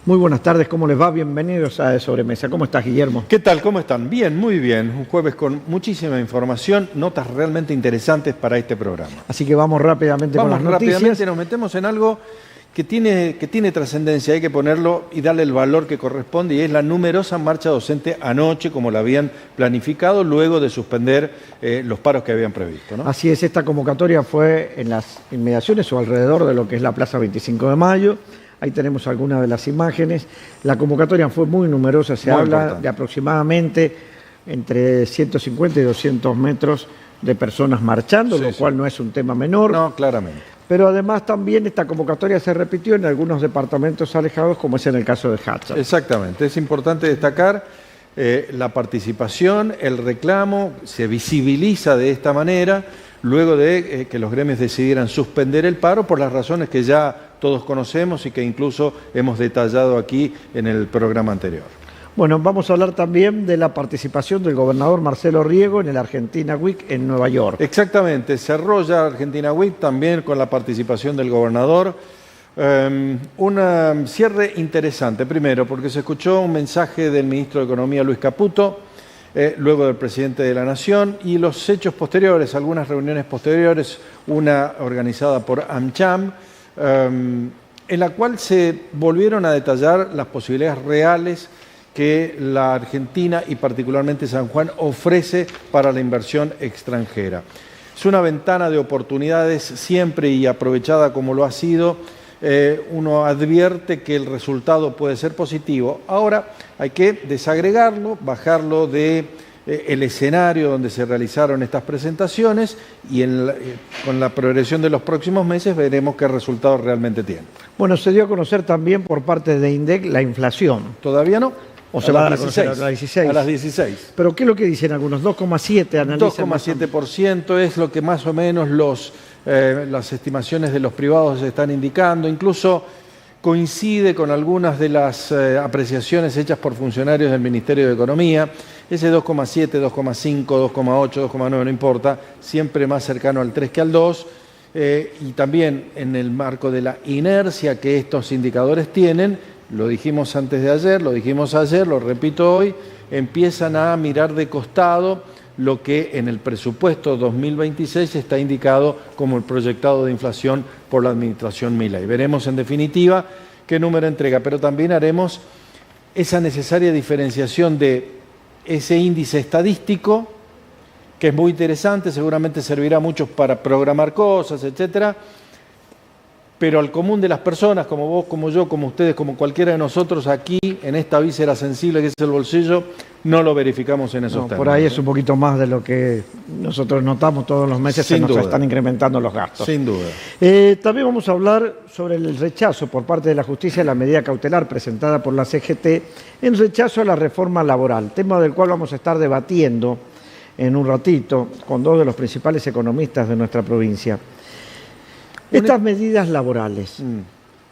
Muy buenas tardes, ¿cómo les va? Bienvenidos a De Sobremesa. ¿Cómo estás, Guillermo? ¿Qué tal? ¿Cómo están? Bien, muy bien. Un jueves con muchísima información, notas realmente interesantes para este programa. Así que vamos rápidamente con las noticias. Rápidamente nos metemos en algo que tiene trascendencia, hay que ponerlo y darle el valor que corresponde, y es la numerosa marcha docente anoche, como la habían planificado, luego de suspender los paros que habían previsto, ¿no? Así es, esta convocatoria fue en las inmediaciones o alrededor de lo que es la Plaza 25 de Mayo. Ahí tenemos algunas de las imágenes. La convocatoria fue muy numerosa, se habla de aproximadamente entre 150 y 200 metros de personas marchando, lo cual no es un tema menor. No, claramente. Pero además también esta convocatoria se repitió en algunos departamentos alejados, como es en el caso de Hatcha. Exactamente. Es importante destacar la participación, el reclamo, se visibiliza de esta manera, luego de que los gremios decidieran suspender el paro por las razones que ya todos conocemos y que incluso hemos detallado aquí en el programa anterior. Bueno, vamos a hablar también de la participación del gobernador Marcelo Riego en el Argentina Week en Nueva York. Exactamente, cerró ya Argentina Week también con la participación del gobernador. Un cierre interesante, primero porque se escuchó un mensaje del ministro de Economía Luis Caputo, luego del presidente de la Nación, y los hechos posteriores, algunas reuniones posteriores, una organizada por AmCham, en la cual se volvieron a detallar las posibilidades reales que la Argentina y particularmente San Juan ofrece para la inversión extranjera. Es una ventana de oportunidades siempre y aprovechada como lo ha sido. Uno advierte que el resultado puede ser positivo. Ahora hay que desagregarlo, bajarlo de el escenario donde se realizaron estas presentaciones y con la progresión de los próximos meses veremos qué resultados realmente tiene. Bueno, se dio a conocer también por parte de INDEC la inflación. ¿Todavía no? ¿O se va a dar a conocer a las 16? A las 16. ¿Pero qué es lo que dicen algunos? 2,7 analizan. 2,7% es lo que más o menos las estimaciones de los privados están indicando. Incluso coincide con algunas de las apreciaciones hechas por funcionarios del Ministerio de Economía. Ese 2,7, 2,5, 2,8, 2,9, no importa, siempre más cercano al 3 que al 2. Y también en el marco de la inercia que estos indicadores tienen, lo dijimos antes de ayer, lo dijimos ayer, lo repito hoy, empiezan a mirar de costado lo que en el presupuesto 2026 está indicado como el proyectado de inflación por la administración Milei. Veremos en definitiva qué número entrega, pero también haremos esa necesaria diferenciación de ese índice estadístico, que es muy interesante, seguramente servirá a muchos para programar cosas, etcétera, pero al común de las personas, como vos, como yo, como ustedes, como cualquiera de nosotros aquí, en esta víscera sensible que es el bolsillo, no lo verificamos en esos términos. Por ahí es un poquito más de lo que nosotros notamos todos los meses, se nos están incrementando los gastos. Sin duda. También vamos a hablar sobre el rechazo por parte de la justicia de la medida cautelar presentada por la CGT en rechazo a la reforma laboral, tema del cual vamos a estar debatiendo en un ratito con dos de los principales economistas de nuestra provincia. Estas medidas laborales,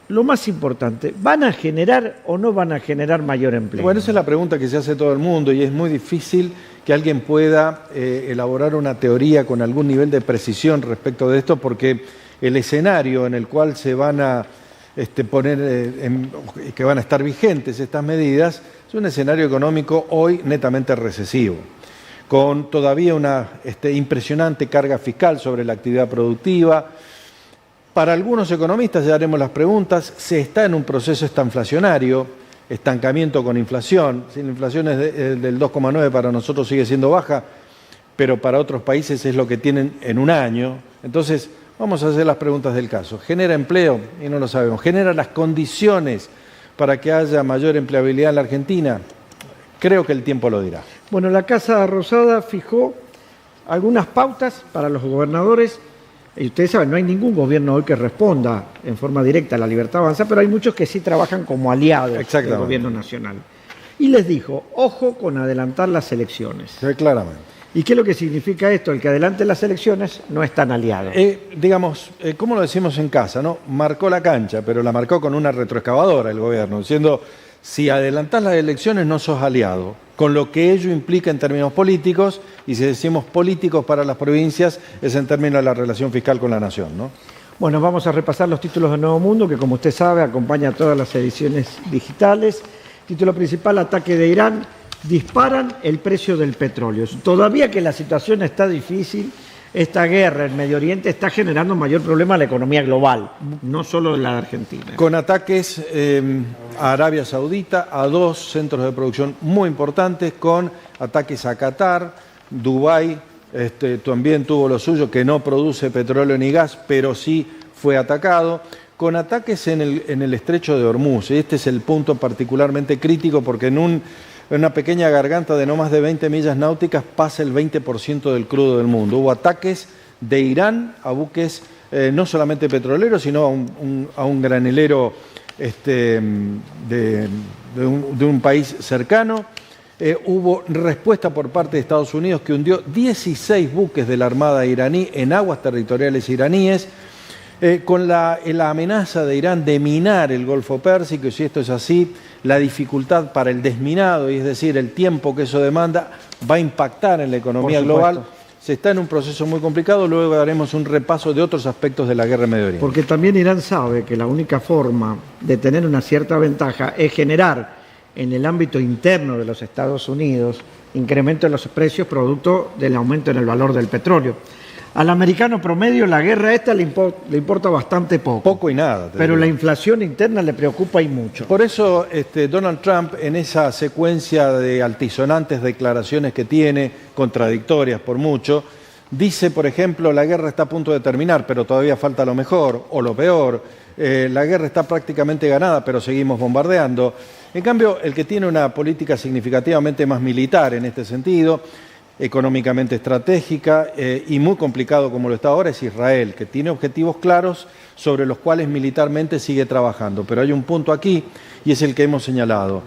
lo más importante, ¿van a generar o no van a generar mayor empleo? Bueno, esa es la pregunta que se hace todo el mundo y es muy difícil que alguien pueda elaborar una teoría con algún nivel de precisión respecto de esto, porque el escenario en el cual se van a que van a estar vigentes estas medidas es un escenario económico hoy netamente recesivo, con todavía una impresionante carga fiscal sobre la actividad productiva. Para algunos economistas, ya haremos las preguntas, se está en un proceso estanflacionario, estancamiento con inflación. Si la inflación es del 2,9, para nosotros sigue siendo baja, pero para otros países es lo que tienen en un año. Entonces, vamos a hacer las preguntas del caso. ¿Genera empleo? Y no lo sabemos. ¿Genera las condiciones para que haya mayor empleabilidad en la Argentina? Creo que el tiempo lo dirá. Bueno, la Casa Rosada fijó algunas pautas para los gobernadores. Y ustedes saben, no hay ningún gobierno hoy que responda en forma directa a la libertad avanza, pero hay muchos que sí trabajan como aliados del gobierno nacional. Y les dijo, ojo con adelantar las elecciones. Sí, claramente. ¿Y qué es lo que significa esto? El que adelante las elecciones no es tan aliado. Digamos, ¿cómo lo decimos en casa, no? Marcó la cancha, pero la marcó con una retroexcavadora el gobierno, diciendo, si adelantás las elecciones no sos aliado, con lo que ello implica en términos políticos, y si decimos políticos para las provincias, es en términos de la relación fiscal con la nación, ¿no? Bueno, vamos a repasar los títulos de Nuevo Mundo, que como usted sabe, acompaña todas las ediciones digitales. Título principal, ataque de Irán, disparan el precio del petróleo. Todavía que la situación está difícil, esta guerra en Medio Oriente está generando mayor problema a la economía global, no solo en la de Argentina. Con ataques a Arabia Saudita, a 2 centros de producción muy importantes, con ataques a Qatar, Dubái, también tuvo lo suyo, que no produce petróleo ni gas, pero sí fue atacado, con ataques en el estrecho de Hormuz. Este es el punto particularmente crítico porque en una pequeña garganta de no más de 20 millas náuticas pasa el 20% del crudo del mundo. Hubo ataques de Irán a buques no solamente petroleros, sino a un granelero de un país cercano. Hubo respuesta por parte de Estados Unidos, que hundió 16 buques de la Armada iraní en aguas territoriales iraníes, con la amenaza de Irán de minar el Golfo Pérsico. Y si esto es así, la dificultad para el desminado, y es decir, el tiempo que eso demanda, va a impactar en la economía global. Se está en un proceso muy complicado. Luego daremos un repaso de otros aspectos de la guerra en Medio Oriente. Porque también Irán sabe que la única forma de tener una cierta ventaja es generar en el ámbito interno de los Estados Unidos incremento en los precios producto del aumento en el valor del petróleo. Al americano promedio la guerra esta le importa bastante poco. Poco y nada. Pero la inflación interna le preocupa y mucho. Por eso Donald Trump, en esa secuencia de altisonantes declaraciones que tiene, contradictorias por mucho, dice, por ejemplo, la guerra está a punto de terminar, pero todavía falta lo mejor o lo peor. La guerra está prácticamente ganada, pero seguimos bombardeando. En cambio, el que tiene una política significativamente más militar en este sentido, económicamente estratégica y muy complicado como lo está ahora, es Israel, que tiene objetivos claros sobre los cuales militarmente sigue trabajando. Pero hay un punto aquí, y es el que hemos señalado.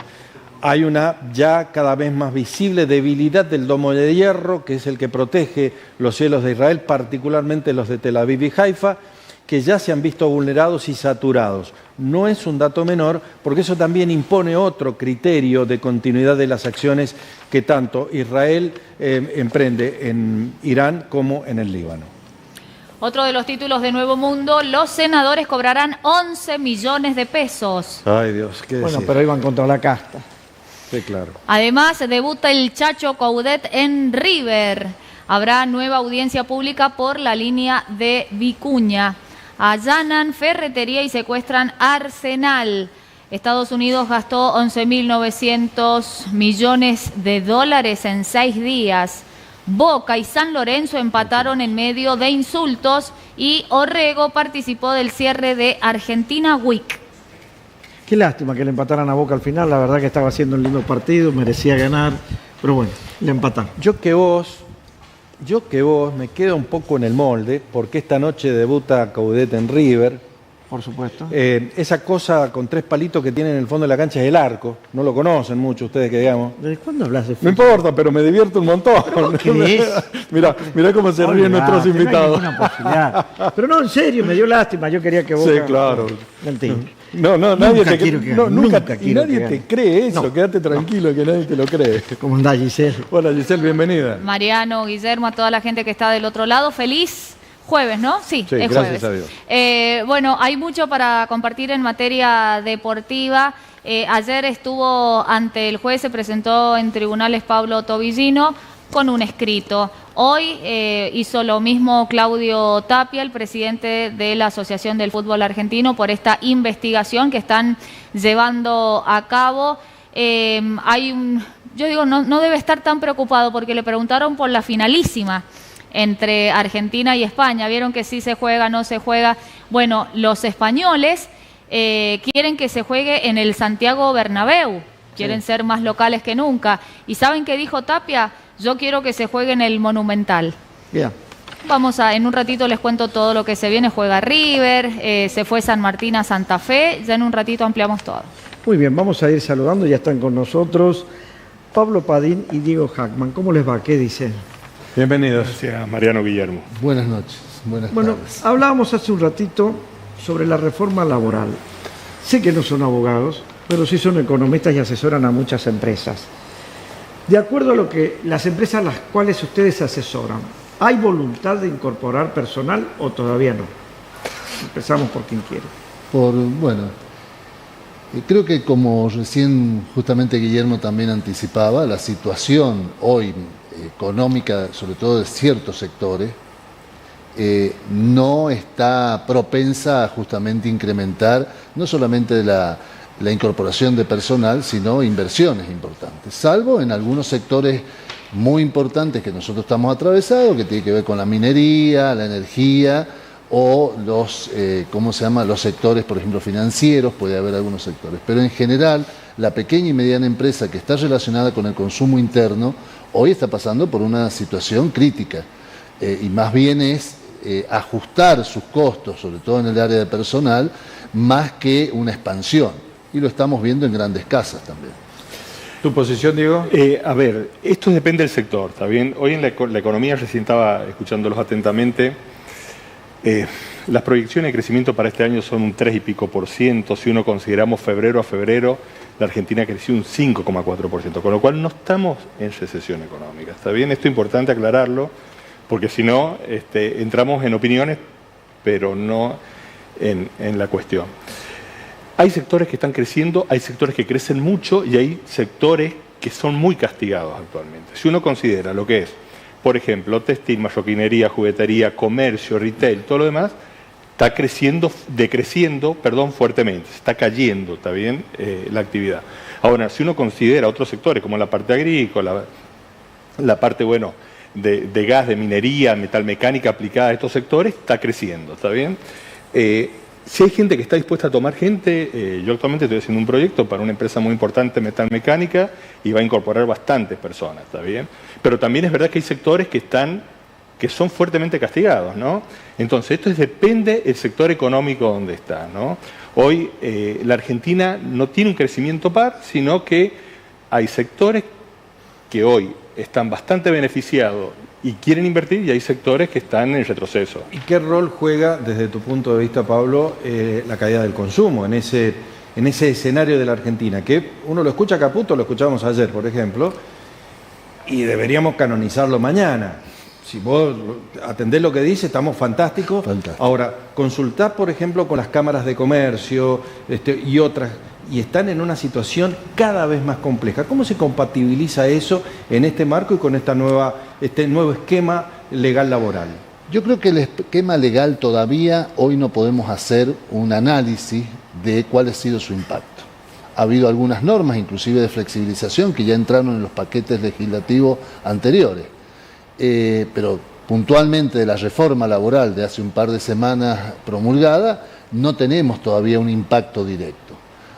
Hay una ya cada vez más visible debilidad del domo de hierro, que es el que protege los cielos de Israel, particularmente los de Tel Aviv y Haifa, que ya se han visto vulnerados y saturados. No es un dato menor, porque eso también impone otro criterio de continuidad de las acciones que tanto Israel emprende en Irán como en el Líbano. Otro de los títulos de Nuevo Mundo, los senadores cobrarán 11 millones de pesos. Ay Dios, qué decir. Bueno, pero iban contra la casta. Sí, claro. Además, debuta el Chacho Coudet en River. Habrá nueva audiencia pública por la línea de Vicuña. Allanan ferretería y secuestran Arsenal. Estados Unidos gastó 11.900 millones de dólares en 6 días. Boca y San Lorenzo empataron en medio de insultos y Orrego participó del cierre de Argentina Week. Qué lástima que le empataran a Boca al final. La verdad que estaba haciendo un lindo partido, merecía ganar, pero bueno, le empataron. Yo que vos me quedo un poco en el molde, porque esta noche debuta Coudet en River. Por supuesto. Esa cosa con 3 palitos que tiene en el fondo de la cancha es el arco. No lo conocen mucho ustedes, que digamos. ¿Desde cuándo hablas de fútbol? No importa, pero me divierto un montón. ¿Qué es? Mirá cómo se ríen nuestros invitados. No hay ninguna posibilidad. Pero no, en serio, me dio lástima. Yo quería que Boca... Sí, claro. Mentira. No, nadie te cree. Nunca nadie te cree eso. No. Quédate tranquilo, que nadie te lo cree. ¿Cómo andás, Giselle? Hola, Giselle, bienvenida. Mariano, Guillermo, a toda la gente que está del otro lado, feliz jueves, ¿no? Sí, es gracias jueves. A Dios. Bueno, hay mucho para compartir en materia deportiva. Ayer estuvo ante el juez, se presentó en tribunales Pablo Tobillino con un escrito. Hoy hizo lo mismo Claudio Tapia, el presidente de la Asociación del Fútbol Argentino, por esta investigación que están llevando a cabo. Yo digo, no debe estar tan preocupado porque le preguntaron por la finalísima entre Argentina y España. Vieron que sí se juega, no se juega. Bueno, los españoles quieren que se juegue en el Santiago Bernabéu. Quieren ser más locales que nunca. ¿Y saben qué dijo Tapia? Yo quiero que se juegue en el Monumental. Yeah. En un ratito les cuento todo lo que se viene. Juega River, se fue San Martín a Santa Fe. Ya en un ratito ampliamos todo. Muy bien, vamos a ir saludando. Ya están con nosotros Pablo Padín y Diego Hackman. ¿Cómo les va? ¿Qué dicen? Bienvenidos. Gracias, Mariano Guillermo. Buenas noches. Buenas tardes. Hablábamos hace un ratito sobre la reforma laboral. Sé que no son abogados, pero sí son economistas y asesoran a muchas empresas. De acuerdo a lo que las empresas a las cuales ustedes asesoran, ¿hay voluntad de incorporar personal o todavía no? Empezamos por quien quiere. Creo que como recién justamente Guillermo también anticipaba, la situación hoy económica, sobre todo de ciertos sectores, no está propensa a justamente incrementar no solamente la incorporación de personal, sino inversiones importantes, salvo en algunos sectores muy importantes que nosotros estamos atravesados, que tiene que ver con la minería, la energía o los sectores, por ejemplo, financieros, puede haber algunos sectores. Pero en general, la pequeña y mediana empresa que está relacionada con el consumo interno, hoy está pasando por una situación crítica. Y más bien es ajustar sus costos, sobre todo en el área de personal, más que una expansión. Y lo estamos viendo en grandes casas también. ¿Tu posición, Diego? A ver, esto depende del sector, ¿está bien? Hoy en la economía, recién estaba escuchándolos atentamente, las proyecciones de crecimiento para este año son un 3 y pico %. Si uno consideramos febrero a febrero, la Argentina creció un 5,4%, con lo cual no estamos en recesión económica, ¿está bien? Esto es importante aclararlo, porque si no, entramos en opiniones, pero no en la cuestión. Hay sectores que están creciendo, hay sectores que crecen mucho y hay sectores que son muy castigados actualmente. Si uno considera lo que es, por ejemplo, textil, marroquinería, juguetería, comercio, retail, todo lo demás, está decreciendo fuertemente, está cayendo, ¿está bien? La actividad. Ahora, si uno considera otros sectores como la parte agrícola, la parte, de gas, de minería, metalmecánica aplicada a estos sectores, está creciendo, ¿está bien? Si hay gente que está dispuesta a tomar gente, yo actualmente estoy haciendo un proyecto para una empresa muy importante, metalmecánica, y va a incorporar bastantes personas, ¿está bien? Pero también es verdad que hay sectores que son fuertemente castigados, ¿no? Entonces, esto depende del sector económico donde está, ¿no? Hoy la Argentina no tiene un crecimiento par, sino que hay sectores que hoy están bastante beneficiados y quieren invertir, y hay sectores que están en retroceso. ¿Y qué rol juega, desde tu punto de vista, Pablo, la caída del consumo en ese escenario de la Argentina? Que uno lo escucha a Caputo, lo escuchábamos ayer, por ejemplo, y deberíamos canonizarlo mañana. Si vos atendés lo que dice, estamos fantásticos. Ahora, consultá, por ejemplo, con las cámaras de comercio y otras, y están en una situación cada vez más compleja. ¿Cómo se compatibiliza eso en este marco y con este nuevo esquema legal laboral? Yo creo que el esquema legal todavía hoy no podemos hacer un análisis de cuál ha sido su impacto. Ha habido algunas normas, inclusive de flexibilización, que ya entraron en los paquetes legislativos anteriores. Pero puntualmente de la reforma laboral de hace un par de semanas promulgada, no tenemos todavía un impacto directo.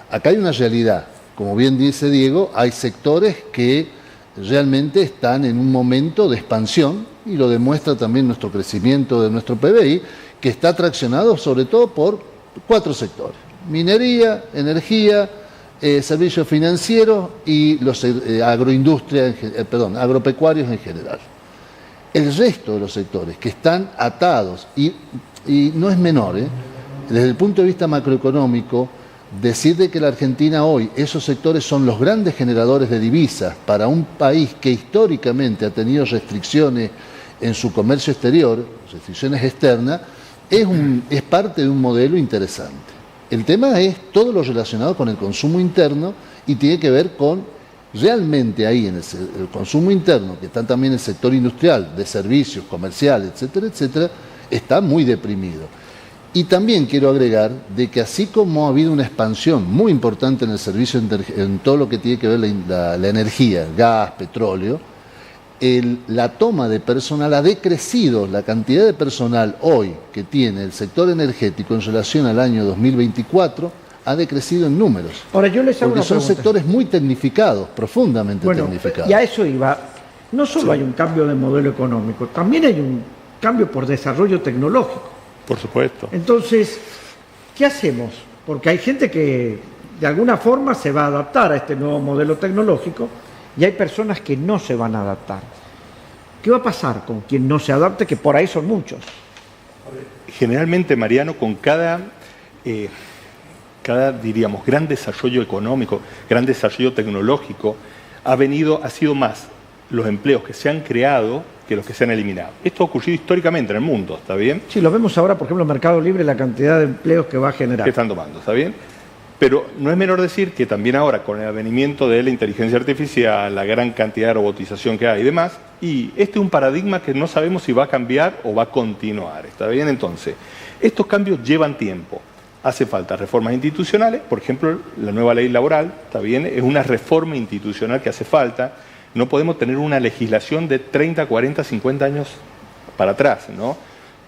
Acá hay una realidad, como bien dice Diego, hay sectores que realmente están en un momento de expansión, y lo demuestra también nuestro crecimiento de nuestro PBI, que está traccionado sobre todo por 4 sectores: minería, energía, servicios financieros y los agropecuarios en general. El resto de los sectores que están atados, y no es menor, desde el punto de vista macroeconómico, decir de que la Argentina hoy, esos sectores son los grandes generadores de divisas para un país que históricamente ha tenido restricciones en su comercio exterior, restricciones externas, es parte de un modelo interesante. El tema es todo lo relacionado con el consumo interno, y tiene que ver con realmente ahí en el consumo interno, que está también el sector industrial, de servicios, comercial, etcétera, etcétera, está muy deprimido. Y también quiero agregar de que así como ha habido una expansión muy importante en el servicio, en todo lo que tiene que ver la energía, gas, petróleo, la toma de personal ha decrecido. La cantidad de personal hoy que tiene el sector energético en relación al año 2024 ha decrecido en números. Ahora yo les hago porque una son pregunta. Sectores muy tecnificados, profundamente tecnificados. Y a eso iba. No solo hay un cambio de modelo económico, también hay un cambio por desarrollo tecnológico. Por supuesto. Entonces, ¿qué hacemos? Porque hay gente que de alguna forma se va a adaptar a este nuevo modelo tecnológico, y hay personas que no se van a adaptar. ¿Qué va a pasar con quien no se adapte, que por ahí son muchos? Generalmente, Mariano, con cada diríamos, gran desarrollo económico, gran desarrollo tecnológico, ha sido más los empleos que se han creado que los que se han eliminado. Esto ha ocurrido históricamente en el mundo, ¿está bien? Sí, lo vemos ahora, por ejemplo, en Mercado Libre, la cantidad de empleos que va a generar. Que están tomando, ¿está bien? Pero no es menor decir que también ahora, con el advenimiento de la inteligencia artificial, la gran cantidad de robotización que hay y demás, y este es un paradigma que no sabemos si va a cambiar o va a continuar, ¿está bien? Entonces, estos cambios llevan tiempo. Hace falta reformas institucionales, por ejemplo, la nueva ley laboral, ¿está bien? Es una reforma institucional que hace falta. No podemos tener una legislación de 30, 40, 50 años para atrás, ¿no?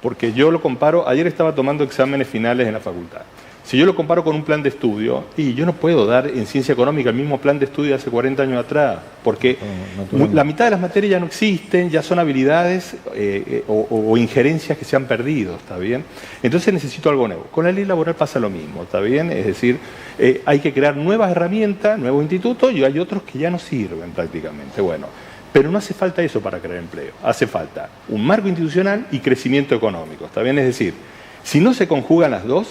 Porque yo lo comparo, ayer estaba tomando exámenes finales en la facultad. Si yo lo comparo con un plan de estudio, y yo no puedo dar en ciencia económica el mismo plan de estudio de hace 40 años atrás, porque la mitad de las materias ya no existen, ya son habilidades o injerencias que se han perdido, ¿está bien? Entonces necesito algo nuevo. Con la ley laboral pasa lo mismo, ¿está bien? Es decir, hay que crear nuevas herramientas, nuevos institutos, y hay otros que ya no sirven prácticamente. Bueno, pero no hace falta eso para crear empleo. Hace falta un marco institucional y crecimiento económico, ¿está bien? Es decir, si no se conjugan las dos,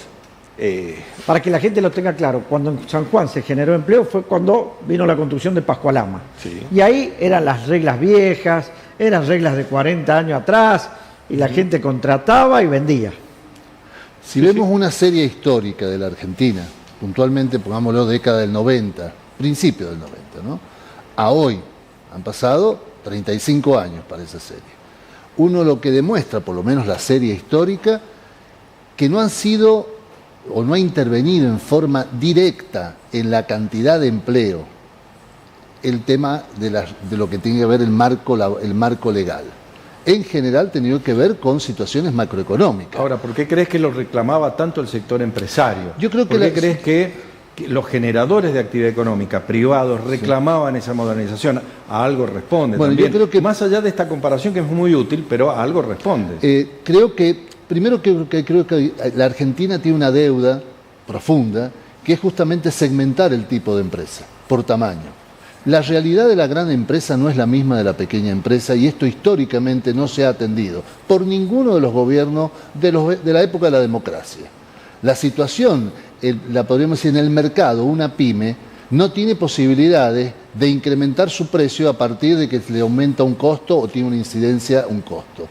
para que la gente lo tenga claro, cuando en San Juan se generó empleo fue cuando vino la construcción de Pascualama. Sí. Y ahí eran las reglas viejas, eran reglas de 40 años atrás, y la gente contrataba y vendía. Si vemos una serie histórica de la Argentina, puntualmente pongámoslo década del 90, principio del 90, ¿no? A hoy han pasado 35 años para esa serie. Uno lo que demuestra, por lo menos la serie histórica, que no han sido o no ha intervenido en forma directa en la cantidad de empleo el tema de lo que tiene que ver el marco legal. En general ha tenido que ver con situaciones macroeconómicas. Ahora, ¿por qué crees que lo reclamaba tanto el sector empresario? Yo creo que ¿Por qué crees que los generadores de actividad económica privados reclamaban esa modernización? A algo responde también. Yo creo que, más allá de esta comparación que es muy útil, pero a algo responde. Creo que la Argentina tiene una deuda profunda, que es justamente segmentar el tipo de empresa por tamaño. La realidad de la gran empresa no es la misma de la pequeña empresa, y esto históricamente no se ha atendido por ninguno de los gobiernos de la época de la democracia. La situación, la podríamos decir, en el mercado, una pyme no tiene posibilidades de incrementar su precio a partir de que le aumenta un costo o tiene una incidencia un costo.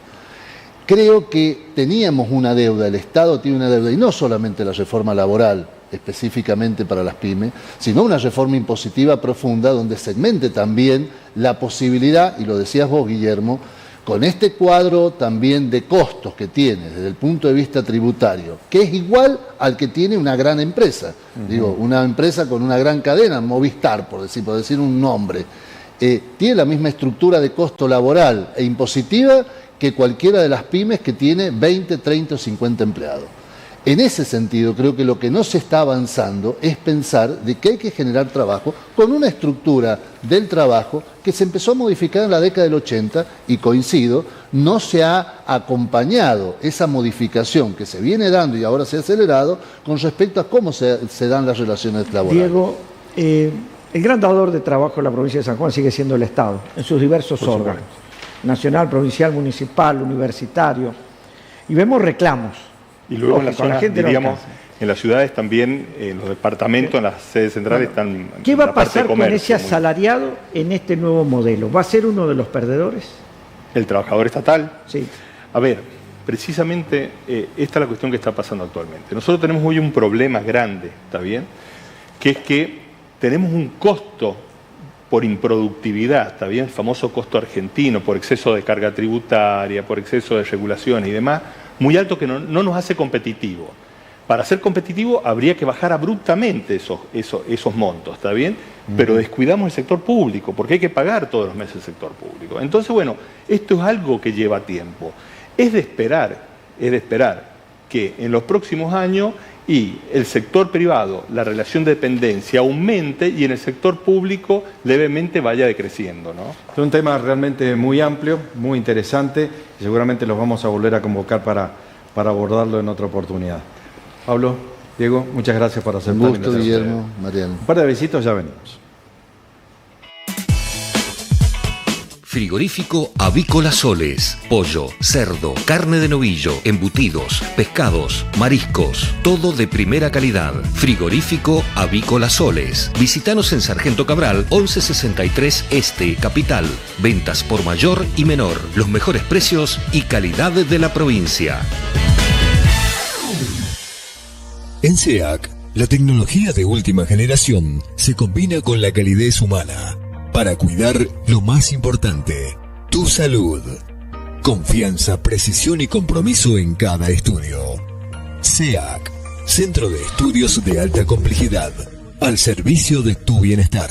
Creo que teníamos una deuda, el Estado tiene una deuda, y no solamente la reforma laboral, específicamente para las pymes, sino una reforma impositiva profunda donde segmente también la posibilidad, y lo decías vos, Guillermo, con este cuadro también de costos que tiene desde el punto de vista tributario, que es igual al que tiene una gran empresa, digo, una empresa con una gran cadena, Movistar, por decir un nombre, tiene la misma estructura de costo laboral e impositiva que cualquiera de las pymes que tiene 20, 30 o 50 empleados. En ese sentido, creo que lo que no se está avanzando es pensar de que hay que generar trabajo con una estructura del trabajo que se empezó a modificar en la década del 80 y, coincido, no se ha acompañado esa modificación que se viene dando y ahora se ha acelerado con respecto a cómo se dan las relaciones laborales. Diego, el gran dador de trabajo en la provincia de San Juan sigue siendo el Estado, en sus diversos órganos, nacional, provincial, municipal, universitario, y vemos reclamos. Y luego en la zona, diríamos, en las ciudades también, en los departamentos, en las sedes centrales están... ¿Qué va a pasar con ese asalariado en este nuevo modelo? ¿Va a ser uno de los perdedores? ¿El trabajador estatal? Sí. A ver, precisamente esta es la cuestión que está pasando actualmente. Nosotros tenemos hoy un problema grande, ¿está bien? Que es que tenemos un costo por improductividad, ¿está bien? El famoso costo argentino, por exceso de carga tributaria, por exceso de regulaciones y demás, muy alto, que no nos hace competitivo. Para ser competitivo habría que bajar abruptamente esos montos, ¿está bien? Pero descuidamos el sector público, porque hay que pagar todos los meses el sector público. Entonces, bueno, esto es algo que lleva tiempo. Es de esperar que en los próximos años y el sector privado, la relación de dependencia aumente y en el sector público levemente vaya decreciendo, ¿no? Es un tema realmente muy amplio, muy interesante, y seguramente los vamos a volver a convocar para abordarlo en otra oportunidad. Pablo, Diego, muchas gracias por aceptar la invitación. Un gusto, Guillermo, Mariano. Un par de besitos, ya venimos. Frigorífico Avícola Soles. Pollo, cerdo, carne de novillo, embutidos, pescados, mariscos. Todo de primera calidad. Frigorífico Avícola Soles. Visítanos en Sargento Cabral, 1163 Este, Capital. Ventas por mayor y menor. Los mejores precios y calidad de la provincia. En SEAC, la tecnología de última generación se combina con la calidez humana para cuidar lo más importante, tu salud. Confianza, precisión y compromiso en cada estudio. SEAC, Centro de Estudios de Alta Complejidad, al servicio de tu bienestar.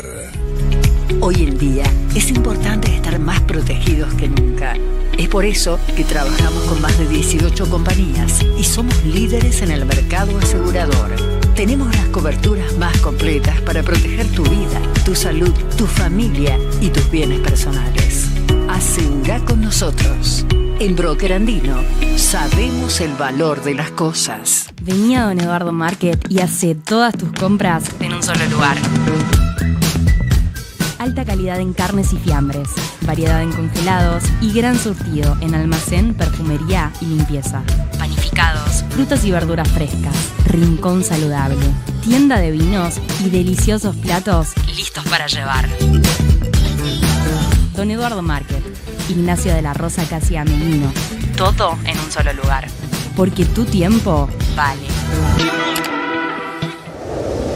Hoy en día es importante estar más protegidos que nunca. Es por eso que trabajamos con más de 18 compañías y somos líderes en el mercado asegurador. Tenemos las coberturas más completas para proteger tu vida, tu salud, tu familia y tus bienes personales. Asegura con nosotros. En Broker Andino sabemos el valor de las cosas. Vení a Don Eduardo Market y hace todas tus compras en un solo lugar. Alta calidad en carnes y fiambres, variedad en congelados y gran surtido en almacén, perfumería y limpieza. Panificados, frutas y verduras frescas, rincón saludable, tienda de vinos y deliciosos platos listos para llevar. Don Eduardo Market, Ignacio de la Rosa casi Amelino. Todo en un solo lugar. Porque tu tiempo vale.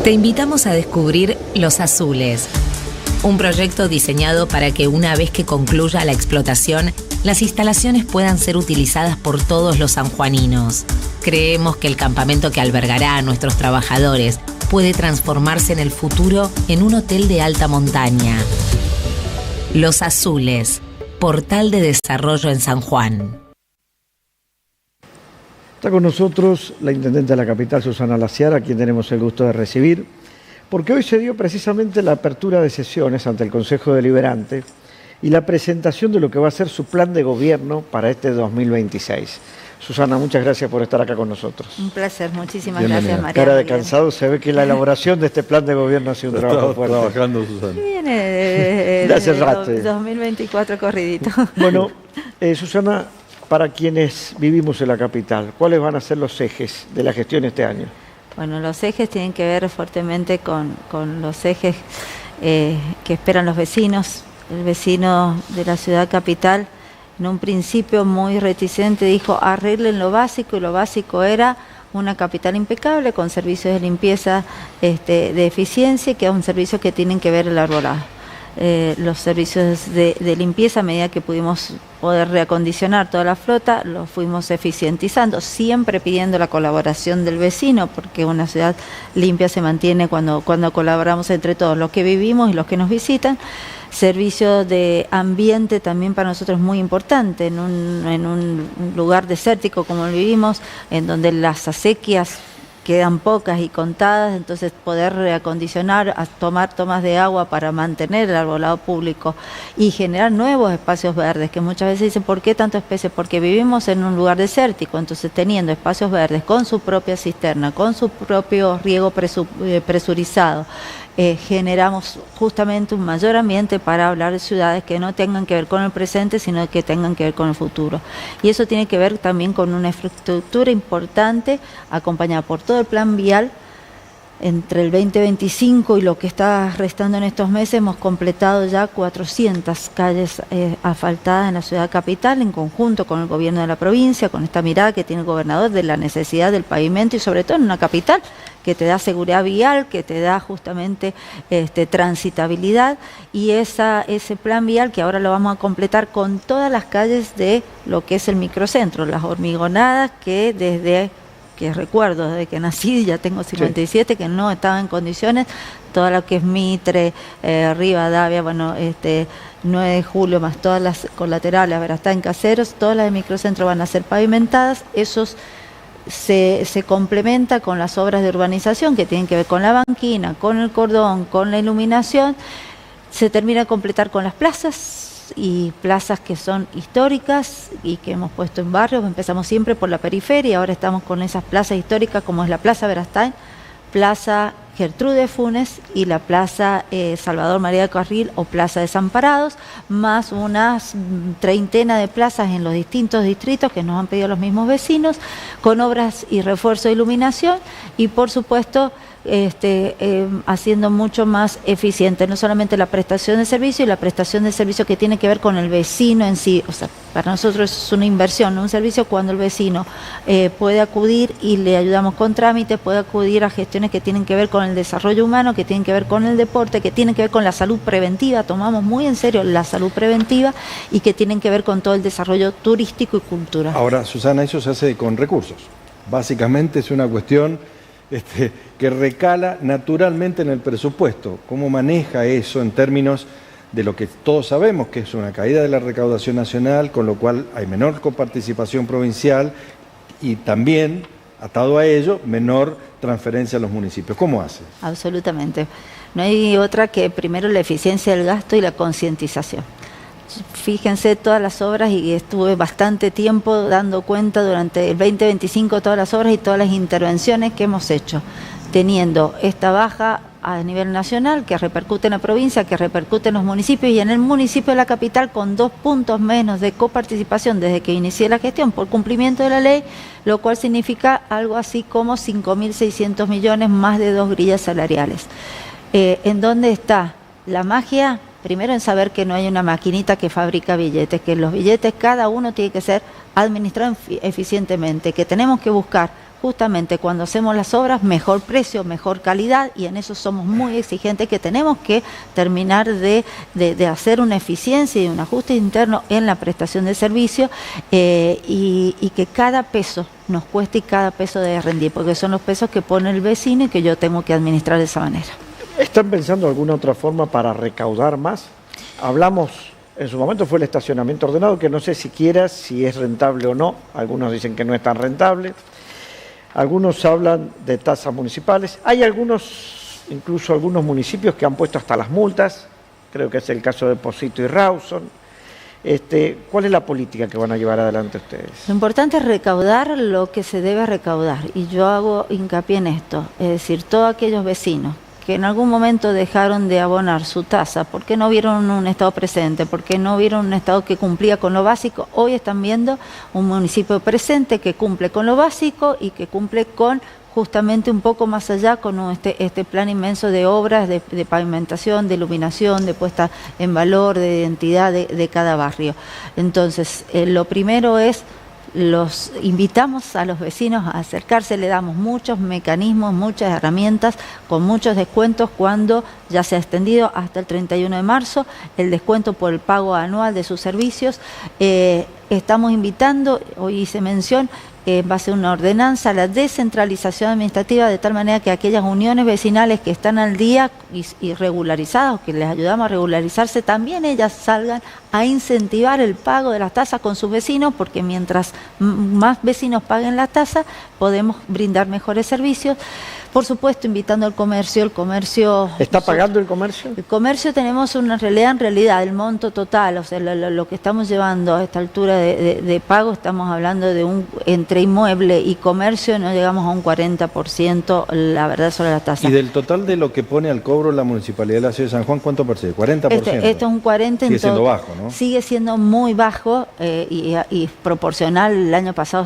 Te invitamos a descubrir Los Azules, un proyecto diseñado para que una vez que concluya la explotación, las instalaciones puedan ser utilizadas por todos los sanjuaninos. Creemos que el campamento que albergará a nuestros trabajadores puede transformarse en el futuro en un hotel de alta montaña. Los Azules, portal de desarrollo en San Juan. Está con nosotros la intendente de la capital, Susana Laciara, a quien tenemos el gusto de recibir, porque hoy se dio precisamente la apertura de sesiones ante el Consejo Deliberante y la presentación de lo que va a ser su plan de gobierno para este 2026. Susana, muchas gracias por estar acá con nosotros. Un placer, muchísimas Bienvenida. gracias, María. Cara de cansado, se ve que la elaboración de este plan de gobierno ha sido un trabajo fuerte. Trabajando, Susana. Viene de hace rato. 2024 corridito. Bueno, Susana, para quienes vivimos en la capital, ¿cuáles van a ser los ejes de la gestión este año? Bueno, los ejes tienen que ver fuertemente con los ejes que esperan los vecinos. El vecino de la ciudad capital, en un principio muy reticente, dijo arreglen lo básico, y lo básico era una capital impecable con servicios de limpieza de eficiencia, que es un servicio que tienen que ver el arbolado. Los servicios de limpieza, a medida que pudimos poder reacondicionar toda la flota, los fuimos eficientizando, siempre pidiendo la colaboración del vecino, porque una ciudad limpia se mantiene cuando colaboramos entre todos, los que vivimos y los que nos visitan. Servicio de ambiente también para nosotros es muy importante, en un lugar desértico como vivimos, en donde las acequias quedan pocas y contadas, entonces poder reacondicionar, tomar tomas de agua para mantener el arbolado público y generar nuevos espacios verdes, que muchas veces dicen, ¿por qué tanto especies? Porque vivimos en un lugar desértico, entonces teniendo espacios verdes con su propia cisterna, con su propio riego presurizado, generamos justamente un mayor ambiente para hablar de ciudades que no tengan que ver con el presente, sino que tengan que ver con el futuro. Y eso tiene que ver también con una infraestructura importante, acompañada por todo el plan vial. Entre el 2025 y lo que está restando en estos meses, hemos completado ya 400 calles asfaltadas en la ciudad capital, en conjunto con el gobierno de la provincia, con esta mirada que tiene el gobernador de la necesidad del pavimento y sobre todo en una capital que te da seguridad vial, que te da justamente transitabilidad, y ese plan vial que ahora lo vamos a completar con todas las calles de lo que es el microcentro, las hormigonadas que recuerdo desde que nací, ya tengo 57, sí, que no estaba en condiciones, todo lo que es Mitre, Rivadavia, 9 de julio, más todas las colaterales, está en Caseros, todas las de microcentro van a ser pavimentadas. Esos se complementa con las obras de urbanización que tienen que ver con la banquina, con el cordón, con la iluminación. Se termina de completar con las plazas, y plazas que son históricas y que hemos puesto en barrios. Empezamos siempre por la periferia y ahora estamos con esas plazas históricas como es la Plaza Verastain, Plaza Gertrude Funes y la Plaza Salvador María Carril o Plaza Desamparados, más unas treintena de plazas en los distintos distritos que nos han pedido los mismos vecinos, con obras y refuerzo de iluminación y por supuesto haciendo mucho más eficiente, no solamente la prestación de servicio y la prestación de servicio que tiene que ver con el vecino en sí. O sea, para nosotros es una inversión, ¿no? Un servicio cuando el vecino puede acudir y le ayudamos con trámites, puede acudir a gestiones que tienen que ver con el desarrollo humano, que tienen que ver con el deporte, que tienen que ver con la salud preventiva, tomamos muy en serio la salud preventiva y que tienen que ver con todo el desarrollo turístico y cultural. Ahora, Susana, eso se hace con recursos. Básicamente es una cuestión que recala naturalmente en el presupuesto. ¿Cómo maneja eso en términos de lo que todos sabemos, que es una caída de la recaudación nacional, con lo cual hay menor coparticipación provincial y también, atado a ello, menor transferencia a los municipios? ¿Cómo hace? Absolutamente. No hay otra que primero la eficiencia del gasto y la concientización. Fíjense todas las obras y estuve bastante tiempo dando cuenta durante el 2025 todas las obras y todas las intervenciones que hemos hecho, teniendo esta baja a nivel nacional que repercute en la provincia, que repercute en los municipios y en el municipio de la capital con 2 puntos menos de coparticipación desde que inicié la gestión por cumplimiento de la ley, lo cual significa algo así como 5.600 millones más de 2 grillas salariales. ¿En dónde está la magia? Primero en saber que no hay una maquinita que fabrica billetes, que los billetes cada uno tiene que ser administrado eficientemente, que tenemos que buscar justamente cuando hacemos las obras mejor precio, mejor calidad y en eso somos muy exigentes, que tenemos que terminar de hacer una eficiencia y un ajuste interno en la prestación de servicio y que cada peso nos cueste y cada peso debe rendir, porque son los pesos que pone el vecino y que yo tengo que administrar de esa manera. ¿Están pensando alguna otra forma para recaudar más? Hablamos, en su momento fue el estacionamiento ordenado, que no sé siquiera si es rentable o no. Algunos dicen que no es tan rentable. Algunos hablan de tasas municipales. Hay incluso algunos municipios que han puesto hasta las multas. Creo que es el caso de Pocito y Rawson. ¿Cuál es la política que van a llevar adelante ustedes? Lo importante es recaudar lo que se debe recaudar. Y yo hago hincapié en esto. Es decir, todos aquellos vecinos que en algún momento dejaron de abonar su tasa porque no vieron un Estado presente, porque no vieron un Estado que cumplía con lo básico, hoy están viendo un municipio presente que cumple con lo básico y que cumple con justamente un poco más allá con este plan inmenso de obras, de pavimentación, de iluminación, de puesta en valor, de identidad de cada barrio. Entonces, lo primero es los invitamos a los vecinos a acercarse, le damos muchos mecanismos, muchas herramientas, con muchos descuentos cuando ya se ha extendido hasta el 31 de marzo, el descuento por el pago anual de sus servicios. Estamos invitando, hoy hice mención, va a ser una ordenanza, la descentralización administrativa, de tal manera que aquellas uniones vecinales que están al día y regularizadas, o que les ayudamos a regularizarse, también ellas salgan a incentivar el pago de las tasas con sus vecinos, porque mientras más vecinos paguen la tasa, podemos brindar mejores servicios. Por supuesto, invitando al comercio, el comercio... ¿Está pagando el comercio? El comercio tenemos una realidad, en realidad, el monto total, o sea, lo que estamos llevando a esta altura de pago, estamos hablando de entre inmueble y comercio, no llegamos a un 40%, la verdad, sobre la tasa. ¿Y del total de lo que pone al cobro la Municipalidad de la Ciudad de San Juan, cuánto percibe? ¿40%? Esto es un 40%. Sigue siendo bajo, ¿no? Sigue siendo muy bajo y proporcional. El año pasado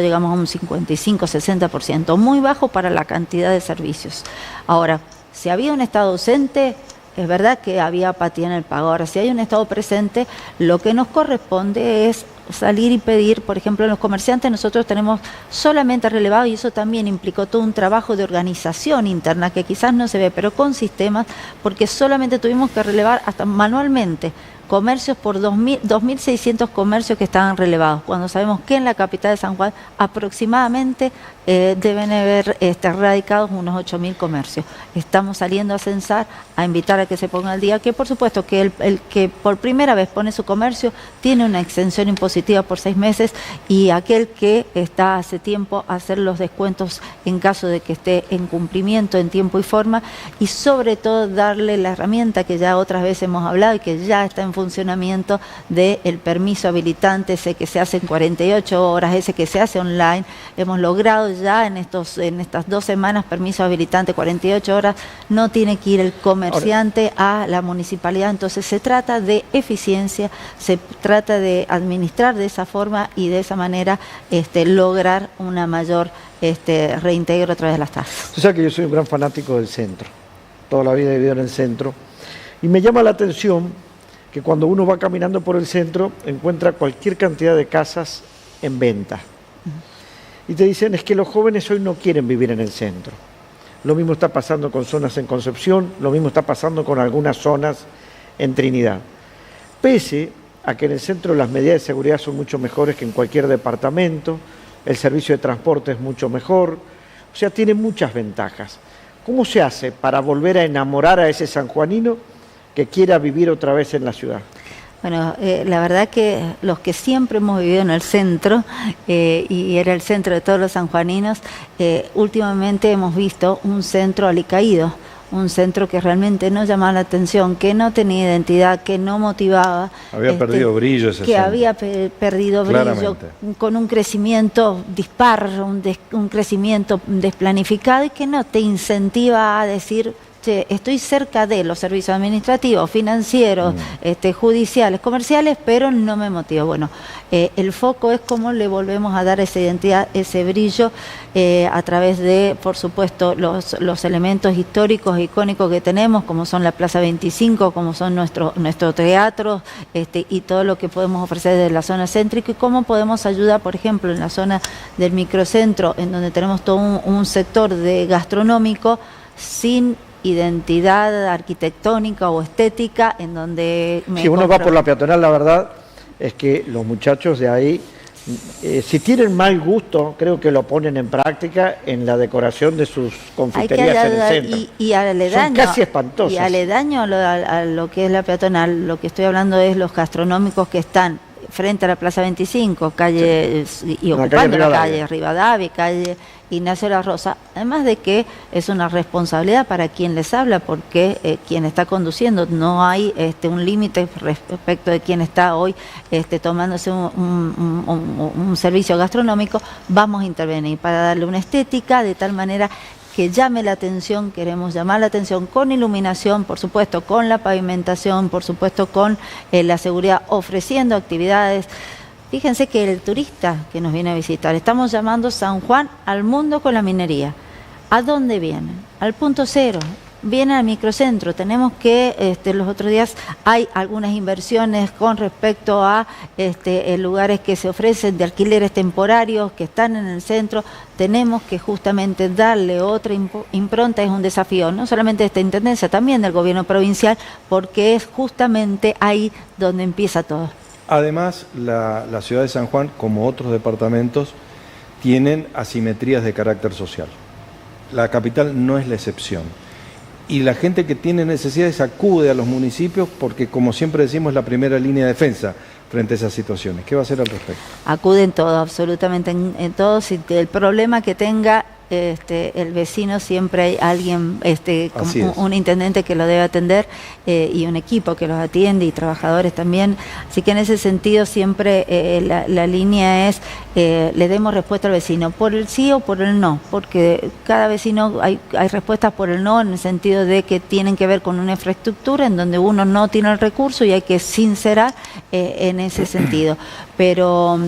llegamos a un 55, 60%, muy bajo para la cantidad de servicios. Ahora, si había un Estado ausente, es verdad que había apatía en el pago. Ahora, si hay un Estado presente, lo que nos corresponde es salir y pedir, por ejemplo, en los comerciantes nosotros tenemos solamente relevado, y eso también implicó todo un trabajo de organización interna que quizás no se ve, pero con sistemas, porque solamente tuvimos que relevar hasta manualmente comercios por 2.600 comercios que estaban relevados, cuando sabemos que en la capital de San Juan aproximadamente deben haber radicados unos 8.000 comercios. Estamos saliendo a censar, a invitar a que se ponga al día, que por supuesto que el que por primera vez pone su comercio tiene una exención impositiva por 6 meses, y aquel que está hace tiempo a hacer los descuentos en caso de que esté en cumplimiento en tiempo y forma, y sobre todo darle la herramienta que ya otras veces hemos hablado y que ya está en funcionamiento del permiso habilitante, ese que se hace en 48 horas, ese que se hace online. Hemos logrado ya en estas 2 semanas permiso habilitante 48 horas, no tiene que ir el comerciante a la municipalidad. Entonces se trata de eficiencia, se trata de administrar de esa forma y de esa manera lograr una mayor reintegro a través de las tasas. O sea que yo soy un gran fanático del centro, toda la vida he vivido en el centro, y me llama la atención que cuando uno va caminando por el centro encuentra cualquier cantidad de casas en venta. Y te dicen, es que los jóvenes hoy no quieren vivir en el centro. Lo mismo está pasando con zonas en Concepción, lo mismo está pasando con algunas zonas en Trinidad. Pese a que en el centro las medidas de seguridad son mucho mejores que en cualquier departamento, el servicio de transporte es mucho mejor, o sea, tiene muchas ventajas. ¿Cómo se hace para volver a enamorar a ese sanjuanino que quiera vivir otra vez en la ciudad? Bueno, la verdad que los que siempre hemos vivido en el centro, y era el centro de todos los sanjuaninos, últimamente hemos visto un centro alicaído, un centro que realmente no llamaba la atención, que no tenía identidad, que no motivaba. Había perdido brillo ese que centro. Había perdido brillo, con un crecimiento dispar, un crecimiento desplanificado y que no te incentiva a decir, che, estoy cerca de los servicios administrativos, financieros, judiciales, comerciales, pero no me motiva. Bueno, el foco es cómo le volvemos a dar esa identidad, ese brillo, a través de, por supuesto, los elementos históricos e icónicos que tenemos, como son la Plaza 25, como son nuestro teatro, y todo lo que podemos ofrecer desde la zona céntrica, y cómo podemos ayudar, por ejemplo, en la zona del microcentro, en donde tenemos todo un sector de gastronómico sin identidad arquitectónica o estética, en donde... Si uno va por la peatonal, la verdad es que los muchachos de ahí, si tienen mal gusto, creo que lo ponen en práctica en la decoración de sus confiterías en el centro. Y aledaño, son casi espantosas. Y aledaño a lo que es la peatonal, lo que estoy hablando es los gastronómicos que están frente a la Plaza 25, calle, sí, y ocupando la calle Rivadavia, calle Ignacio La Rosa, además de que es una responsabilidad para quien les habla, porque quien está conduciendo, no hay un límite respecto de quien está hoy tomándose un servicio gastronómico. Vamos a intervenir para darle una estética de tal manera que llame la atención. Queremos llamar la atención con iluminación, por supuesto, con la pavimentación, por supuesto, con la seguridad, ofreciendo actividades. Fíjense que el turista que nos viene a visitar, estamos llamando San Juan al mundo con la minería. ¿A dónde vienen? Al punto cero. Vienen al microcentro. Tenemos que, los otros días hay algunas inversiones con respecto a lugares que se ofrecen de alquileres temporarios, que están en el centro. Tenemos que justamente darle otra impronta. Es un desafío, no solamente de esta intendencia, también del gobierno provincial, porque es justamente ahí donde empieza todo. Además, la ciudad de San Juan, como otros departamentos, tienen asimetrías de carácter social. La capital no es la excepción. Y la gente que tiene necesidades acude a los municipios porque, como siempre decimos, es la primera línea de defensa frente a esas situaciones. ¿Qué va a hacer al respecto? Acuden todo, absolutamente en todo. Si el problema que tenga el vecino, siempre hay alguien, como un intendente que lo debe atender, y un equipo que los atiende y trabajadores también. Así que en ese sentido siempre la línea es, le demos respuesta al vecino, por el sí o por el no, porque cada vecino hay respuestas por el no, en el sentido de que tienen que ver con una infraestructura en donde uno no tiene el recurso y hay que sincerar en ese sentido. Pero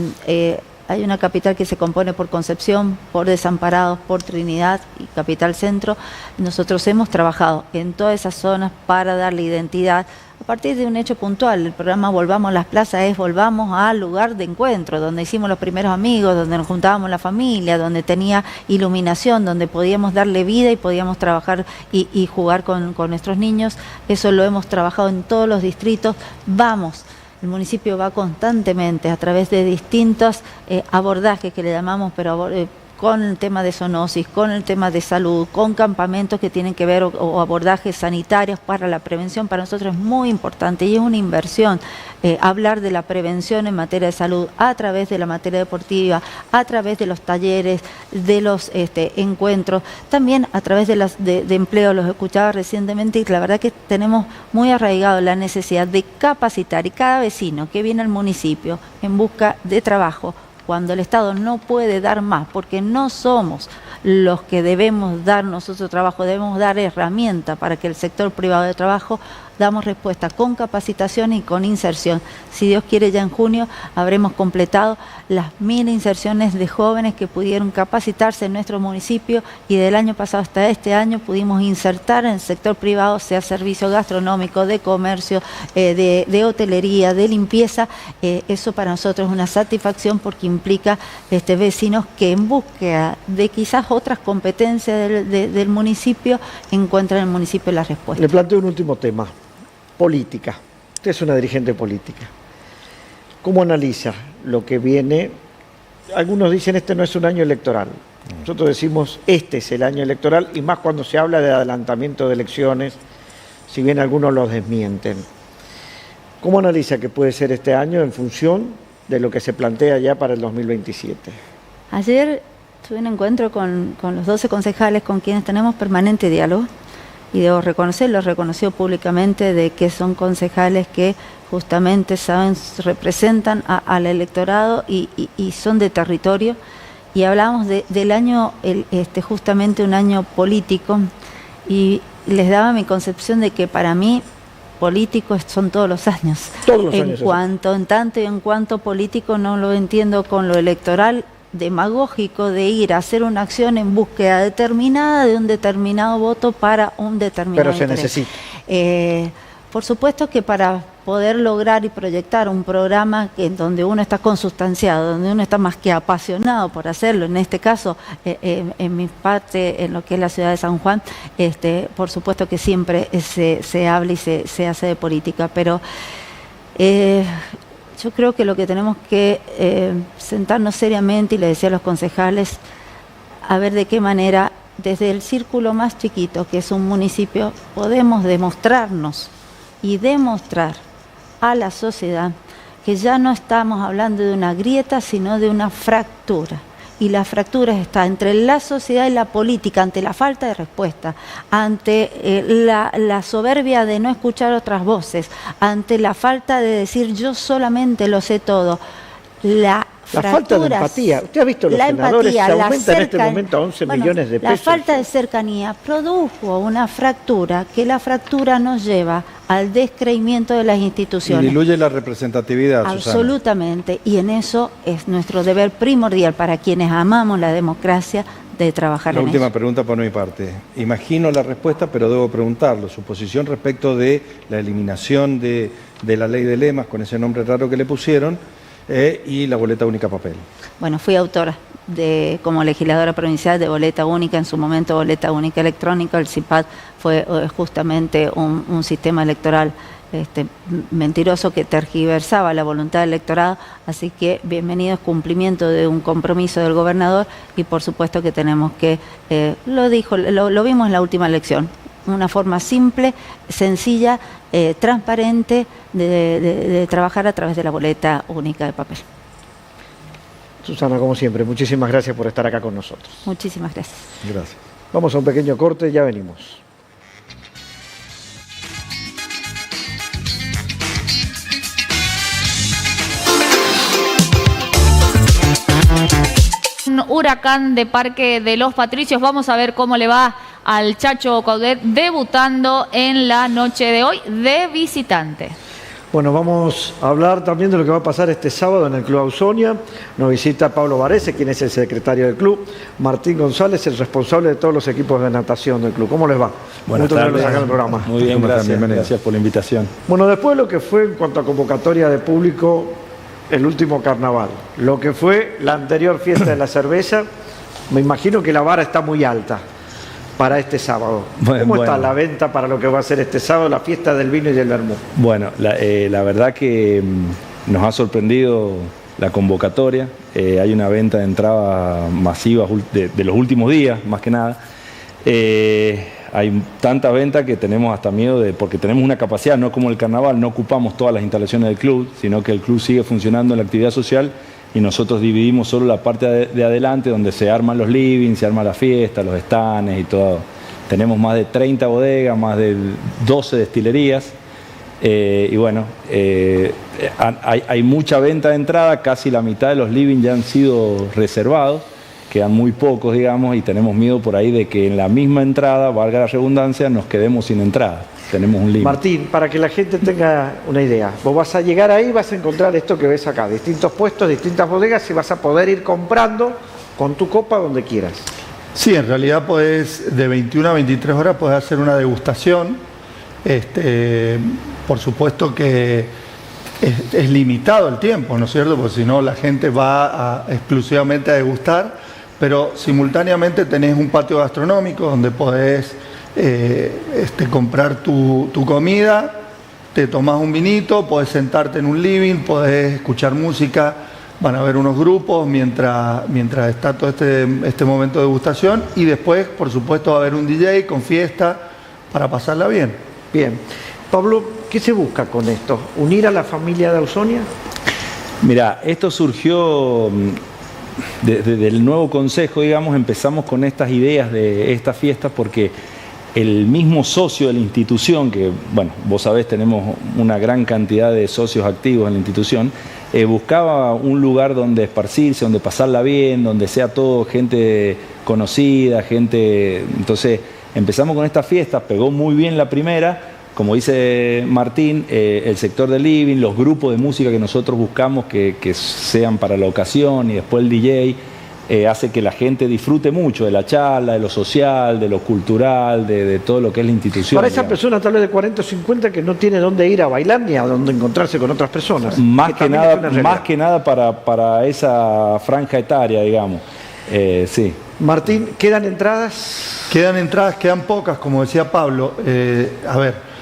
hay una capital que se compone por Concepción, por Desamparados, por Trinidad y Capital Centro. Nosotros hemos trabajado en todas esas zonas para darle identidad a partir de un hecho puntual. El programa Volvamos a las Plazas es volvamos al lugar de encuentro, donde hicimos los primeros amigos, donde nos juntábamos la familia, donde tenía iluminación, donde podíamos darle vida y podíamos trabajar y jugar con nuestros niños. Eso lo hemos trabajado en todos los distritos. El municipio va constantemente a través de distintos abordajes que le llamamos, pero con el tema de zoonosis, con el tema de salud, con campamentos que tienen que ver o abordajes sanitarios para la prevención. Para nosotros es muy importante y es una inversión hablar de la prevención en materia de salud a través de la materia deportiva, a través de los talleres, de los encuentros, también a través de empleo. Los escuchaba recientemente y la verdad que tenemos muy arraigado la necesidad de capacitar, y cada vecino que viene al municipio en busca de trabajo, cuando el Estado no puede dar más, porque no somos los que debemos dar nosotros trabajo, debemos dar herramientas para que el sector privado de trabajo damos respuesta con capacitación y con inserción. Si Dios quiere, ya en junio habremos completado las 1000 inserciones de jóvenes que pudieron capacitarse en nuestro municipio, y del año pasado hasta este año pudimos insertar en el sector privado, sea servicio gastronómico, de comercio, de hotelería, de limpieza. Eso para nosotros es una satisfacción, porque implica vecinos que en búsqueda de quizás otras competencias del municipio encuentran en el municipio la respuesta. Le planteo un último tema. Política. Usted es una dirigente política. ¿Cómo analiza lo que viene? Algunos dicen este no es un año electoral. Nosotros decimos este es el año electoral, y más cuando se habla de adelantamiento de elecciones, si bien algunos los desmienten. ¿Cómo analiza que puede ser este año en función de lo que se plantea ya para el 2027? Ayer tuve un encuentro con los 12 concejales con quienes tenemos permanente diálogo. Y debo reconocerlo, reconoció públicamente de que son concejales que justamente representan al electorado y son de territorio. Y hablábamos del año, justamente un año político, y les daba mi concepción de que para mí políticos son todos los años. Todos los años. En tanto y en cuanto político no lo entiendo con lo electoral demagógico de ir a hacer una acción en búsqueda determinada de un determinado voto para un determinado Pero se interés. necesita. Por supuesto que para poder lograr y proyectar un programa donde uno está consustanciado, donde uno está más que apasionado por hacerlo, en este caso, en mi parte, en lo que es la ciudad de San Juan, por supuesto que siempre se habla y se hace de política, pero yo creo que lo que tenemos que sentarnos seriamente, y le decía a los concejales, a ver de qué manera, desde el círculo más chiquito, que es un municipio, podemos demostrarnos y demostrar a la sociedad que ya no estamos hablando de una grieta, sino de una fractura. Y la fractura está entre la sociedad y la política, ante la falta de respuesta, ante la soberbia de no escuchar otras voces, ante la falta de decir yo solamente lo sé todo. La falta de empatía. Usted ha visto los senadores, se aumenta en este momento a 11 millones de pesos. La falta de cercanía produjo una fractura, que la fractura nos lleva al descreimiento de las instituciones. Y diluye la representatividad, absolutamente, Susana. Y en eso es nuestro deber primordial para quienes amamos la democracia, de trabajar en eso. La última pregunta por mi parte. Imagino la respuesta, pero debo preguntarlo. Su posición respecto de la eliminación de la ley de lemas, con ese nombre raro que le pusieron, y la boleta única papel. Bueno, fui autora como legisladora provincial de boleta única, en su momento boleta única electrónica. El CIPAD fue justamente un sistema electoral mentiroso que tergiversaba la voluntad del electorado, así que bienvenido es cumplimiento de un compromiso del gobernador, y por supuesto que tenemos que, lo vimos en la última elección, una forma simple, sencilla, transparente de trabajar a través de la boleta única de papel. Susana, como siempre, muchísimas gracias por estar acá con nosotros. Muchísimas gracias. Gracias. Vamos a un pequeño corte, ya venimos. Un huracán de Parque de los Patricios. Vamos a ver cómo le va al Chacho Coudet debutando en la noche de hoy de visitante. Bueno, vamos a hablar también de lo que va a pasar este sábado en el Club Ausonia. Nos visita Pablo Varese, quien es el secretario del club, Martín González, el responsable de todos los equipos de natación del club. ¿Cómo les va? Buenas tardes. Acá en el programa. Muy bien, gracias por la invitación. Bueno, después de lo que fue en cuanto a convocatoria de público el último carnaval, lo que fue la anterior fiesta de la cerveza, me imagino que la vara está muy alta para este sábado. ¿Cómo está la venta para lo que va a ser este sábado, la fiesta del vino y del vermú? Bueno, la verdad que nos ha sorprendido la convocatoria. Hay una venta de entradas masivas de los últimos días, más que nada. hay tanta venta que tenemos hasta miedo porque tenemos una capacidad, no como el carnaval, no ocupamos todas las instalaciones del club, sino que el club sigue funcionando en la actividad social y nosotros dividimos solo la parte de adelante donde se arman los livings, se arma la fiesta, los stands y todo. Tenemos más de 30 bodegas, más de 12 destilerías y bueno, hay mucha venta de entrada, casi la mitad de los livings ya han sido reservados. Quedan muy pocos, digamos, y tenemos miedo por ahí de que en la misma entrada, valga la redundancia, nos quedemos sin entrada. Tenemos un límite. Martín, para que la gente tenga una idea, vos vas a llegar ahí y vas a encontrar esto que ves acá, distintos puestos, distintas bodegas y vas a poder ir comprando con tu copa donde quieras. Sí, en realidad podés, de 21 a 23 horas podés hacer una degustación. Por supuesto que es limitado el tiempo, ¿no es cierto? Porque si no la gente va exclusivamente a degustar. Pero simultáneamente tenés un patio gastronómico donde podés comprar tu comida, te tomás un vinito, podés sentarte en un living, podés escuchar música, van a haber unos grupos mientras está todo este momento de degustación y después, por supuesto, va a haber un DJ con fiesta para pasarla bien. Bien. Pablo, ¿qué se busca con esto? ¿Unir a la familia de Ausonia? Mira, esto surgió... Desde el nuevo consejo, digamos, empezamos con estas ideas de estas fiestas porque el mismo socio de la institución, que, bueno, vos sabés, tenemos una gran cantidad de socios activos en la institución, buscaba un lugar donde esparcirse, donde pasarla bien, donde sea todo gente conocida, gente... Entonces empezamos con estas fiestas, pegó muy bien la primera. Como dice Martín, el sector del living, los grupos de música que nosotros buscamos que sean para la ocasión y después el DJ, hace que la gente disfrute mucho de la charla, de lo social, de lo cultural, de todo lo que es la institución. Para esa persona tal vez de 40 o 50 que no tiene dónde ir a bailar ni a dónde encontrarse con otras personas. Más que nada para esa franja etaria, digamos. Sí. Martín, ¿quedan entradas? Quedan pocas, como decía Pablo. A ver.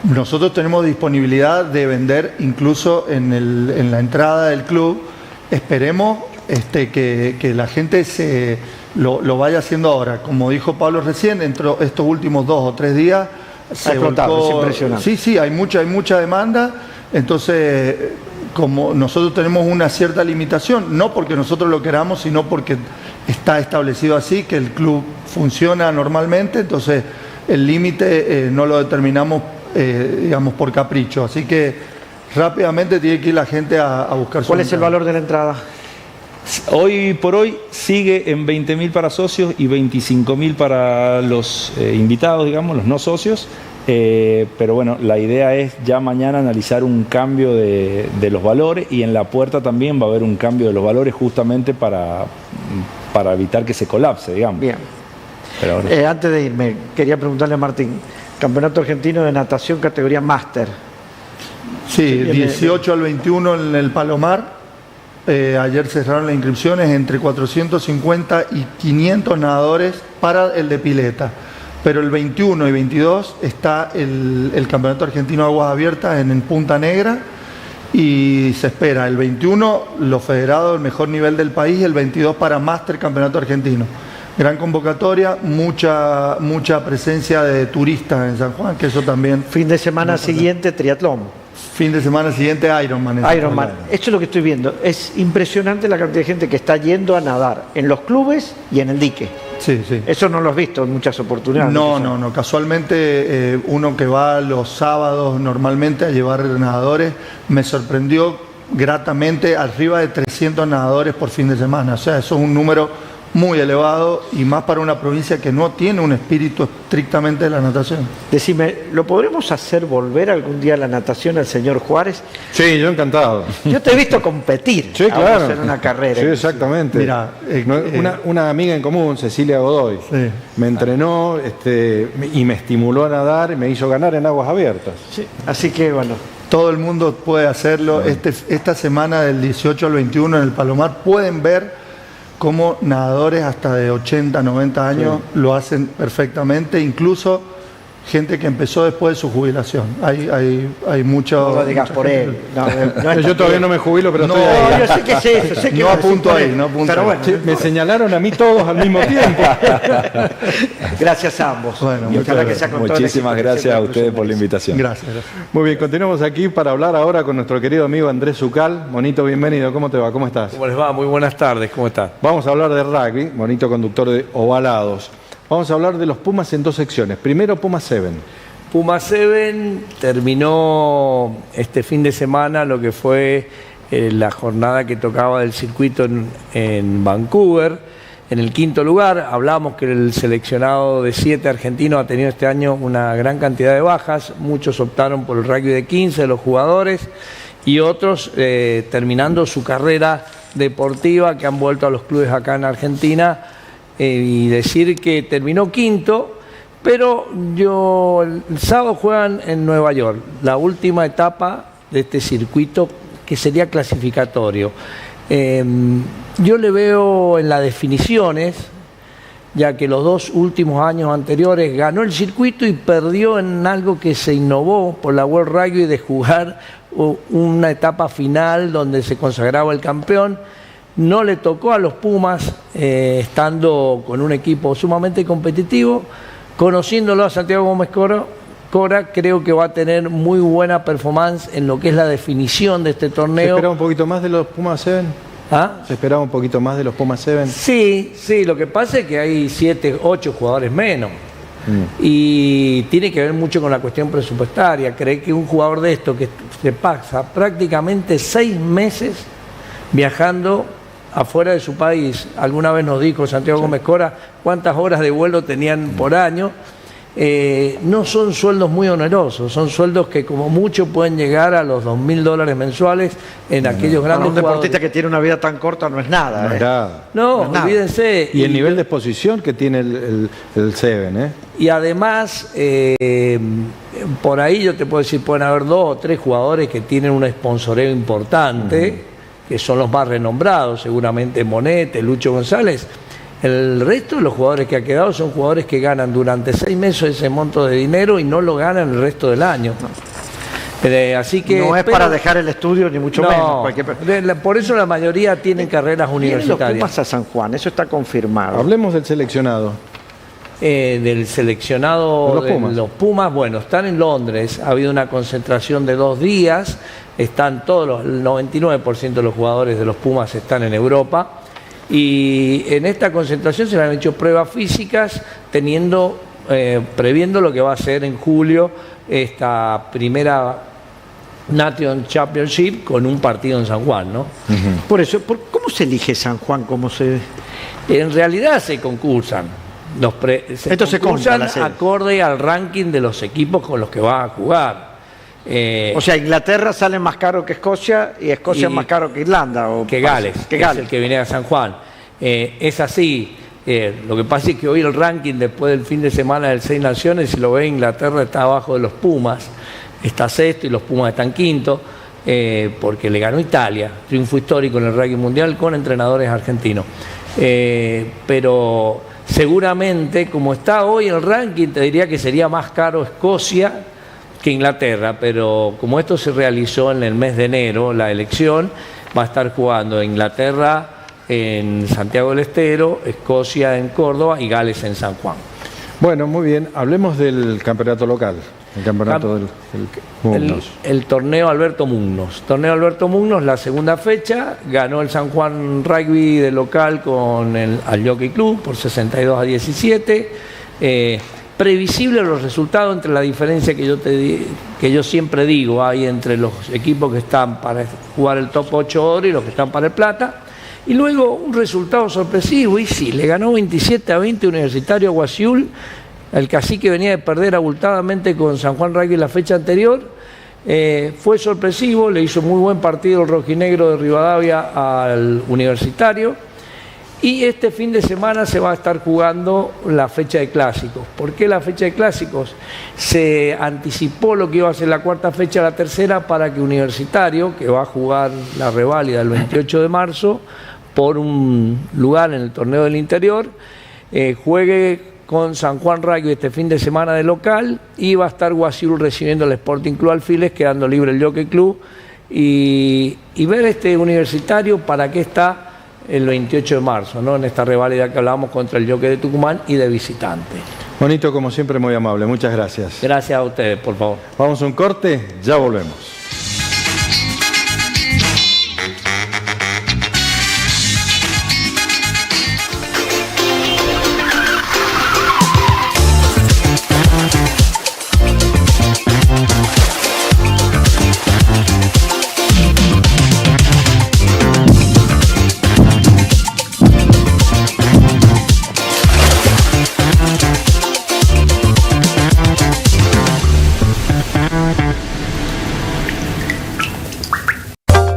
Nosotros tenemos disponibilidad de vender incluso en la entrada del club. Esperemos que la gente lo vaya haciendo ahora. Como dijo Pablo recién, dentro de estos últimos 2 o 3 días se explotado, es impresionante. Sí, hay mucha demanda. Entonces, como nosotros tenemos una cierta limitación, no porque nosotros lo queramos, sino porque está establecido así, que el club funciona normalmente, entonces el límite no lo determinamos digamos por capricho, así que rápidamente tiene que ir la gente a buscar su ¿Cuál es el valor de la entrada? Hoy por hoy sigue en 20.000 para socios y 25.000 para los invitados, digamos, los no socios, pero bueno, la idea es ya mañana analizar un cambio de los valores y en la puerta también va a haber un cambio de los valores justamente para evitar que se colapse, digamos. Bien. Pero, antes de irme, quería preguntarle a Martín, Campeonato Argentino de Natación categoría Máster. Sí, 18 al 21 en el Palomar. Ayer cerraron las inscripciones entre 450 y 500 nadadores para el de pileta. Pero el 21 y 22 está el Campeonato Argentino de Aguas Abiertas en Punta Negra y se espera el 21 los federados, el mejor nivel del país, y el 22 para Máster Campeonato Argentino. Gran convocatoria, mucha presencia de turistas en San Juan, que eso también... Fin de semana siguiente, triatlón. Fin de semana siguiente, Ironman. Ironman. Esto es lo que estoy viendo. Es impresionante la cantidad de gente que está yendo a nadar en los clubes y en el dique. Sí. Eso no lo has visto en muchas oportunidades. No. Casualmente, uno que va los sábados normalmente a llevar nadadores, me sorprendió gratamente arriba de 300 nadadores por fin de semana. O sea, eso es un número muy elevado y más para una provincia que no tiene un espíritu estrictamente de la natación. Decime, ¿lo podremos hacer volver algún día a la natación al señor Juárez? Sí, yo encantado. Yo te he visto competir. Sí, claro. En una carrera. Sí, exactamente. Mira, una amiga en común, Cecilia Godoy, me entrenó y me estimuló a nadar y me hizo ganar en aguas abiertas. Sí, así que bueno. Todo el mundo puede hacerlo. Esta semana del 18 al 21 en el Palomar pueden ver cómo nadadores hasta de 80, 90 años lo hacen perfectamente, incluso gente que empezó después de su jubilación. Hay mucho... No lo digas por él. Yo todavía no me jubilo, pero estoy ahí. Yo sé que es eso, sé que no apunto ahí, no apunto. Pero bueno, Sí, me señalaron a mí todos al mismo tiempo. gracias a ambos. Bueno, Y ojalá que sea con todo el Muchísimas éxito que gracias a siempre ustedes por la merece. invitación. Gracias. Muy bien, continuamos aquí para hablar ahora con nuestro querido amigo Andrés Zucal. Monito, bienvenido. ¿Cómo te va? ¿Cómo estás? ¿Cómo les va? Muy buenas tardes. ¿Cómo están? Vamos a hablar de rugby, Monito, conductor de Ovalados. Vamos a hablar de los Pumas en dos secciones. Primero, Puma 7. Puma 7 terminó este fin de semana lo que fue la jornada que tocaba del circuito en Vancouver. En el quinto lugar, hablamos que el seleccionado de 7 argentinos ha tenido este año una gran cantidad de bajas. Muchos optaron por el rugby de 15 de los jugadores y otros terminando su carrera deportiva que han vuelto a los clubes acá en Argentina. Y decir que terminó quinto, pero el sábado juegan en Nueva York, la última etapa de este circuito que sería clasificatorio. Yo le veo en las definiciones, ya que los 2 últimos años anteriores ganó el circuito y perdió en algo que se innovó por la World Rugby de jugar una etapa final donde se consagraba el campeón. No le tocó a los Pumas, estando con un equipo sumamente competitivo. Conociéndolo a Santiago Gómez Cora, creo que va a tener muy buena performance en lo que es la definición de este torneo. ¿Se esperaba un poquito más de los Pumas 7? ¿Ah? ¿Se esperaba un poquito más de los Pumas 7? Sí, lo que pasa es que hay 7, 8 jugadores menos. Y tiene que ver mucho con la cuestión presupuestaria. Cree que un jugador de esto que se pasa prácticamente 6 meses viajando afuera de su país, alguna vez nos dijo Santiago Gómez Cora cuántas horas de vuelo tenían por año, no son sueldos muy onerosos, son sueldos que como mucho pueden llegar a los $2.000 mensuales en aquellos grandes Un deportista jugadores. que tiene una vida tan corta no es nada. No es nada. No, es nada. olvídense. Y el nivel de exposición que tiene el 7, ¿eh? Y además, por ahí yo te puedo decir, pueden haber 2 o 3 jugadores que tienen un sponsoreo importante, que son los más renombrados, seguramente Monete, Lucho González. El resto de los jugadores que ha quedado son jugadores que ganan durante 6 meses ese monto de dinero y no lo ganan el resto del año. Así que no es para dejar el estudio, ni mucho menos. Por eso la mayoría tienen carreras universitarias. Los Pumas a San Juan, eso está confirmado. Hablemos del seleccionado. Del seleccionado de los Pumas, bueno, están en Londres, ha habido una concentración de 2 días, están el 99% de los jugadores de los Pumas están en Europa, y en esta concentración se le han hecho pruebas físicas previendo lo que va a ser en julio esta primera Nation Championship con un partido en San Juan, ¿no? Por eso, ¿cómo se elige San Juan? En realidad se concursan. Esto se concursan compra, acorde al ranking de los equipos con los que va a jugar. O sea, Inglaterra sale más caro que Escocia y Escocia es más caro que Irlanda. Que Gales, que es el que viene a San Juan. Es así. Lo que pasa es que hoy el ranking después del fin de semana del 6 Naciones, si lo ve, Inglaterra está abajo de los Pumas, está sexto y los Pumas están quinto, porque le ganó Italia, triunfo histórico en el rugby mundial con entrenadores argentinos. Pero seguramente, como está hoy el ranking, te diría que sería más caro Escocia que Inglaterra, pero como esto se realizó en el mes de enero, la elección, va a estar jugando Inglaterra en Santiago del Estero, Escocia en Córdoba y Gales en San Juan. Bueno, muy bien, hablemos del campeonato local, el campeonato del Mugnos. El torneo Alberto Mugnos. Torneo Alberto Mugnos, la segunda fecha, ganó el San Juan Rugby de local con al Jockey Club por 62-17. Previsible los resultados entre la diferencia que yo siempre digo hay entre los equipos que están para jugar el top 8 oro y los que están para el plata. Y luego un resultado sorpresivo, y sí, le ganó 27-20 Universitario Guasiul. El Cacique venía de perder abultadamente con San Juan Rugby la fecha anterior. Fue sorpresivo, le hizo muy buen partido el rojinegro de Rivadavia al Universitario. Y este fin de semana se va a estar jugando la fecha de clásicos. ¿Por qué la fecha de clásicos? Se anticipó lo que iba a ser la cuarta fecha a la tercera para que Universitario, que va a jugar la reválida el 28 de marzo por un lugar en el torneo del interior, juegue con San Juan Rugby este fin de semana de local, y va a estar Guasiul recibiendo al Sporting Club Alfiles, quedando libre el Jockey Club, y ver este Universitario para qué está el 28 de marzo, ¿no? En esta reválida que hablábamos contra el Jockey de Tucumán y de visitante. Bonito, como siempre, muy amable. Muchas gracias. Gracias a ustedes, por favor. Vamos a un corte, ya volvemos.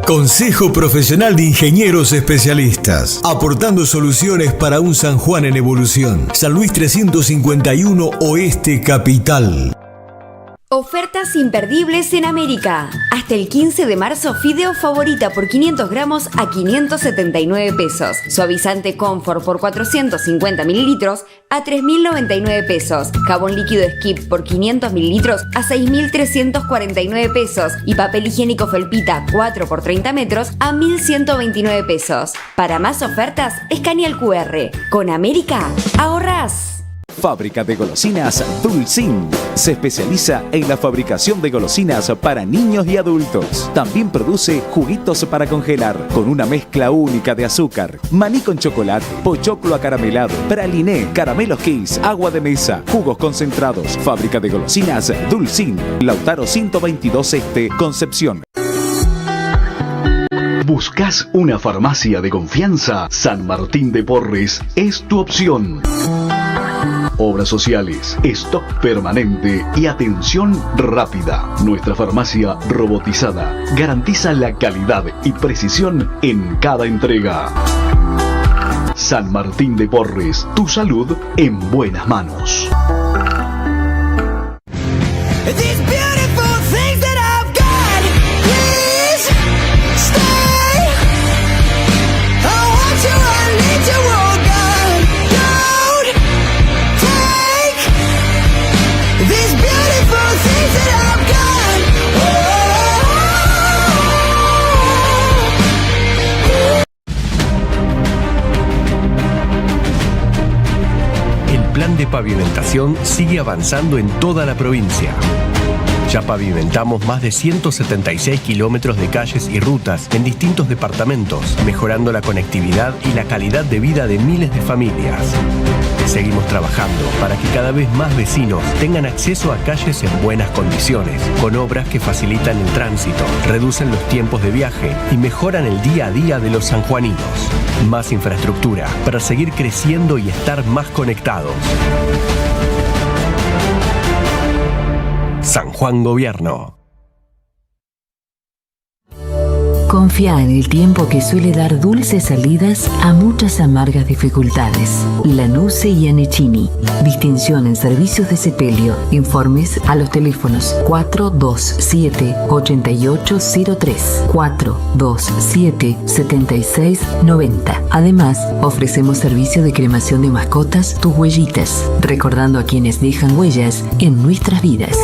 Consejo Profesional de Ingenieros Especialistas, aportando soluciones para un San Juan en evolución. San Luis 351 Oeste Capital. Ofertas imperdibles en América. Hasta el 15 de marzo, fideo favorita por 500 gramos a 579 pesos. Suavizante Comfort por 450 mililitros a 3.099 pesos. Jabón líquido Skip por 500 mililitros a 6.349 pesos. Y papel higiénico Felpita 4 por 30 metros a 1.129 pesos. Para más ofertas, escanea el QR. Con América, ahorrás. Fábrica de golosinas Dulcín. Se especializa en la fabricación de golosinas para niños y adultos. También produce juguitos para congelar con una mezcla única de azúcar, maní con chocolate, pochoclo acaramelado, praliné, caramelos Kiss, agua de mesa, jugos concentrados. Fábrica de golosinas Dulcín. Lautaro 122 Este, Concepción. ¿Buscas una farmacia de confianza? San Martín de Porres es tu opción. Obras sociales, stock permanente y atención rápida. Nuestra farmacia robotizada garantiza la calidad y precisión en cada entrega. San Martín de Porres, tu salud en buenas manos. El plan de pavimentación sigue avanzando en toda la provincia. Ya pavimentamos más de 176 kilómetros de calles y rutas en distintos departamentos, mejorando la conectividad y la calidad de vida de miles de familias. Seguimos trabajando para que cada vez más vecinos tengan acceso a calles en buenas condiciones, con obras que facilitan el tránsito, reducen los tiempos de viaje y mejoran el día a día de los sanjuaninos. Más infraestructura para seguir creciendo y estar más conectados. San Juan Gobierno. Confía en el tiempo que suele dar dulces salidas a muchas amargas dificultades. Lanuse y Anechini. Distinción en servicios de sepelio. Informes a los teléfonos 427-8803, 427-7690. Además, ofrecemos servicio de cremación de mascotas, tus huellitas, recordando a quienes dejan huellas en nuestras vidas.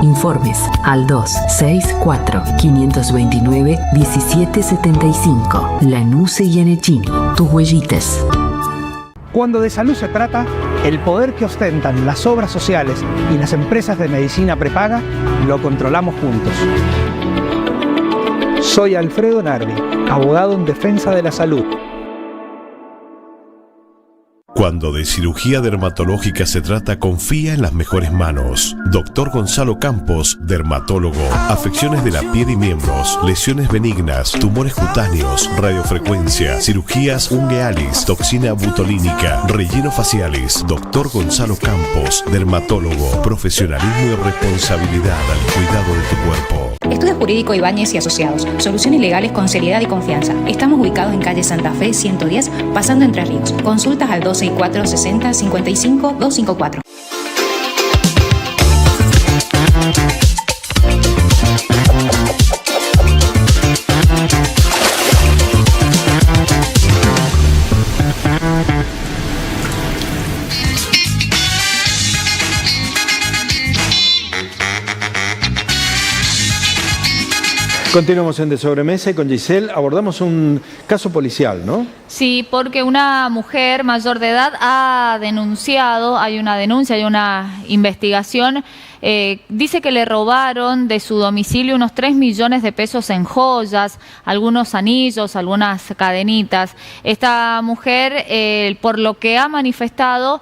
Informes al 264-529-1775. Lanuse y Anechini, tus huellitas. Cuando de salud se trata, el poder que ostentan las obras sociales y las empresas de medicina prepaga lo controlamos juntos. Soy Alfredo Nardi, abogado en defensa de la salud. Cuando de cirugía dermatológica se trata, confía en las mejores manos. Dr. Gonzalo Campos, dermatólogo. Afecciones de la piel y miembros, lesiones benignas, tumores cutáneos, radiofrecuencia, cirugías unguealis, toxina butolínica, relleno faciales. Dr. Gonzalo Campos, dermatólogo. Profesionalismo y responsabilidad al cuidado de tu cuerpo. Estudio Jurídico Ibáñez y Asociados. Soluciones legales con seriedad y confianza. Estamos ubicados en calle Santa Fe 110, pasando Entre Ríos. Consultas al 264 60 55 254. Continuamos en De Sobremesa y con Giselle abordamos un caso policial, ¿no? Sí, porque una mujer mayor de edad ha denunciado, hay una denuncia, hay una investigación, dice que le robaron de su domicilio unos 3 millones de pesos en joyas, algunos anillos, algunas cadenitas. Esta mujer, por lo que ha manifestado,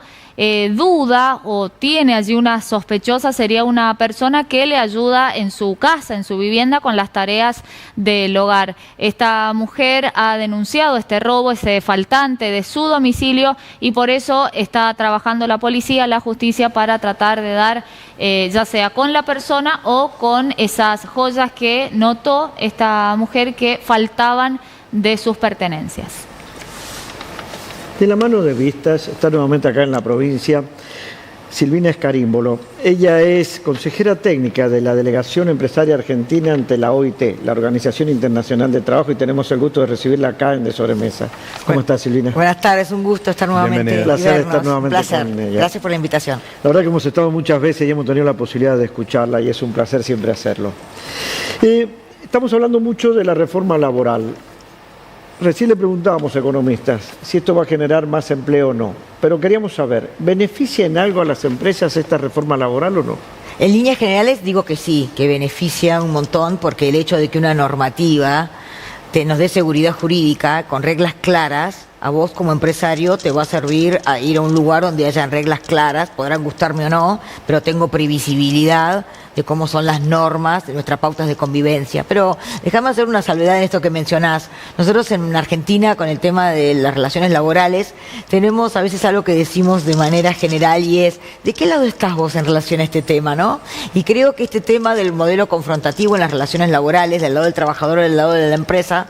duda o tiene allí una sospechosa, sería una persona que le ayuda en su casa, en su vivienda, con las tareas del hogar. Esta mujer ha denunciado este robo, ese faltante de su domicilio, y por eso está trabajando la policía, la justicia, para tratar de dar, ya sea con la persona o con esas joyas que notó esta mujer que faltaban de sus pertenencias. De la mano de Vistas, está nuevamente acá en la provincia, Silvina Escarímbolo. Ella es consejera técnica de la Delegación Empresaria Argentina ante la OIT, la Organización Internacional de Trabajo, y tenemos el gusto de recibirla acá en De Sobremesa. ¿Cómo estás, Silvina? Buenas tardes, un gusto estar nuevamente. Un placer estar nuevamente con ella. Gracias por la invitación. La verdad que hemos estado muchas veces y hemos tenido la posibilidad de escucharla y es un placer siempre hacerlo. Estamos hablando mucho de la reforma laboral. Recién le preguntábamos a economistas si esto va a generar más empleo o no, pero queríamos saber, ¿beneficia en algo a las empresas esta reforma laboral o no? En líneas generales digo que sí, que beneficia un montón, porque el hecho de que una normativa nos dé seguridad jurídica con reglas claras, a vos como empresario te va a servir a ir a un lugar donde hayan reglas claras, podrán gustarme o no, pero tengo previsibilidad de cómo son las normas, de nuestras pautas de convivencia. Pero déjame hacer una salvedad en esto que mencionás. Nosotros en Argentina, con el tema de las relaciones laborales, tenemos a veces algo que decimos de manera general, y es, ¿de qué lado estás vos en relación a este tema, no? Y creo que este tema del modelo confrontativo en las relaciones laborales, del lado del trabajador o del lado de la empresa,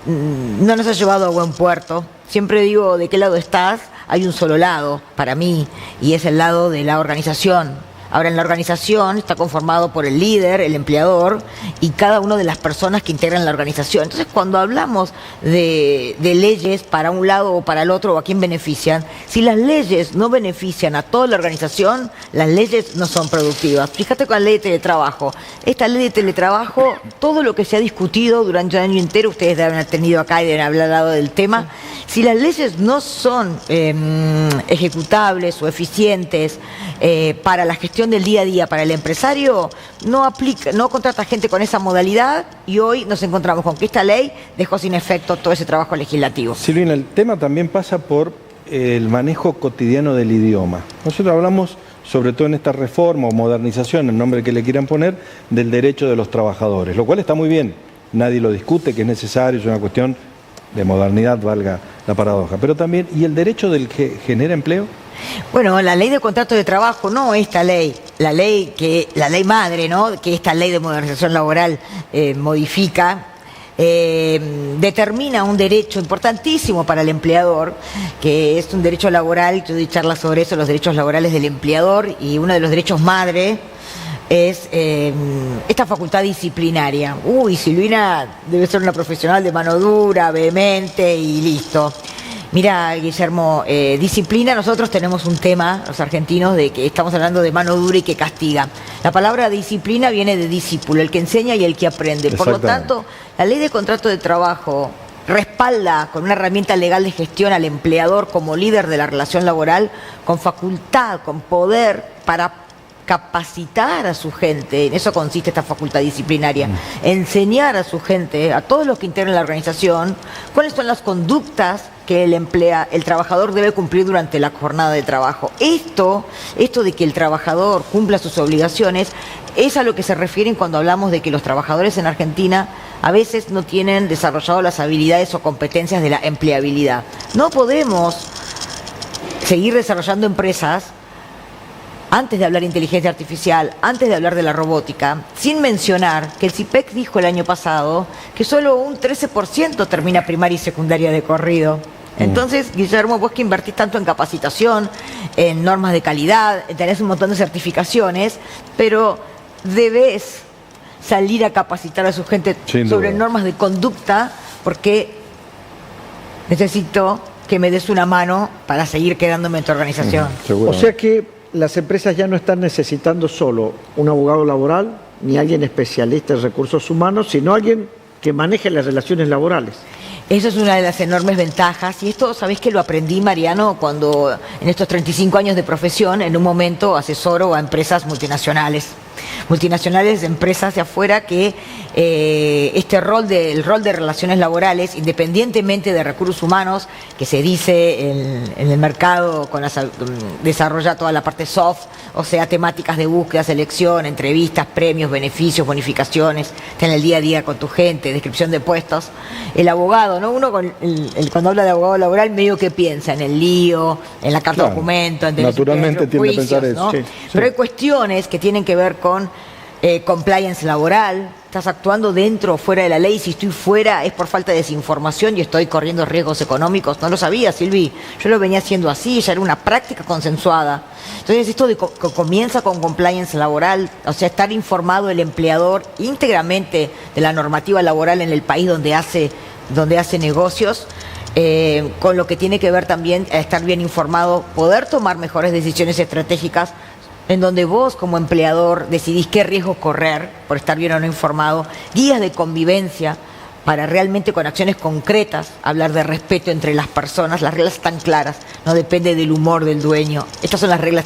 no nos ha llevado a buen puerto. Siempre digo, ¿de qué lado estás? Hay un solo lado para mí, y es el lado de la organización. Ahora, en la organización está conformado por el líder, el empleador y cada una de las personas que integran la organización. Entonces, cuando hablamos de leyes para un lado o para el otro, o a quién benefician, si las leyes no benefician a toda la organización, las leyes no son productivas. Fíjate con la ley de teletrabajo. Esta ley de teletrabajo, todo lo que se ha discutido durante un año entero, ustedes deben haber tenido acá y deben haber hablado del tema, si las leyes no son ejecutables o eficientes para la gestión del día a día para el empresario, no contrata gente con esa modalidad, y hoy nos encontramos con que esta ley dejó sin efecto todo ese trabajo legislativo. Silvina, el tema también pasa por el manejo cotidiano del idioma. Nosotros hablamos, sobre todo en esta reforma o modernización, el nombre que le quieran poner, del derecho de los trabajadores, lo cual está muy bien, nadie lo discute, que es necesario, es una cuestión de modernidad, valga la paradoja, pero también, ¿y el derecho del que genera empleo? Bueno, la ley de contrato de trabajo, no esta ley, la ley madre, ¿no?, que esta ley de modernización laboral modifica, determina un derecho importantísimo para el empleador, que es un derecho laboral. Yo doy charlas sobre eso, los derechos laborales del empleador, y uno de los derechos madre es esta facultad disciplinaria. Silvina debe ser una profesional de mano dura, vehemente y listo. Mira, Guillermo, disciplina, nosotros tenemos un tema, los argentinos, de que estamos hablando de mano dura y que castiga. La palabra disciplina viene de discípulo, el que enseña y el que aprende. Por lo tanto, la ley de contrato de trabajo respalda con una herramienta legal de gestión al empleador como líder de la relación laboral, con facultad, con poder para capacitar a su gente. En eso consiste esta facultad disciplinaria, enseñar a su gente, a todos los que integran la organización, cuáles son las conductas que el trabajador debe cumplir durante la jornada de trabajo. Esto de que el trabajador cumpla sus obligaciones es a lo que se refieren cuando hablamos de que los trabajadores en Argentina a veces no tienen desarrollado las habilidades o competencias de la empleabilidad. No podemos seguir desarrollando empresas antes de hablar de inteligencia artificial, antes de hablar de la robótica, sin mencionar que el CIPEC dijo el año pasado que solo un 13% termina primaria y secundaria de corrido. Entonces, Guillermo, vos que invertís tanto en capacitación, en normas de calidad, tenés un montón de certificaciones, pero debes salir a capacitar a su gente sobre normas de conducta, porque necesito que me des una mano para seguir quedándome en tu organización. O sea que las empresas ya no están necesitando solo un abogado laboral, ni alguien especialista en recursos humanos, sino alguien que maneje las relaciones laborales. Eso es una de las enormes ventajas, y esto, ¿sabés que lo aprendí, Mariano, cuando en estos 35 años de profesión, en un momento asesoro a empresas multinacionales? Multinacionales, empresas de afuera que el rol de relaciones laborales, independientemente de recursos humanos, que se dice en el mercado, desarrolla toda la parte soft, o sea, temáticas de búsqueda, selección, entrevistas, premios, beneficios, bonificaciones, está en el día a día con tu gente, descripción de puestos. El abogado, ¿no? Uno cuando habla de abogado laboral, medio que piensa en el lío, en la carta documento, en naturalmente tiende a pensar eso. ¿no? Sí, Pero hay cuestiones que tienen que ver con compliance laboral. Estás actuando dentro o fuera de la ley. Si estoy fuera es por falta de desinformación y estoy corriendo riesgos económicos. No lo sabía, Silvi. Yo lo venía haciendo así, ya era una práctica consensuada. Entonces esto comienza con compliance laboral, o sea, estar informado el empleador íntegramente de la normativa laboral en el país donde hace negocios. Con lo que tiene que ver también estar bien informado, poder tomar mejores decisiones estratégicas en donde vos como empleador decidís qué riesgos correr por estar bien o no informado, guías de convivencia para realmente con acciones concretas hablar de respeto entre las personas. Las reglas están claras, no depende del humor del dueño. Estas son las reglas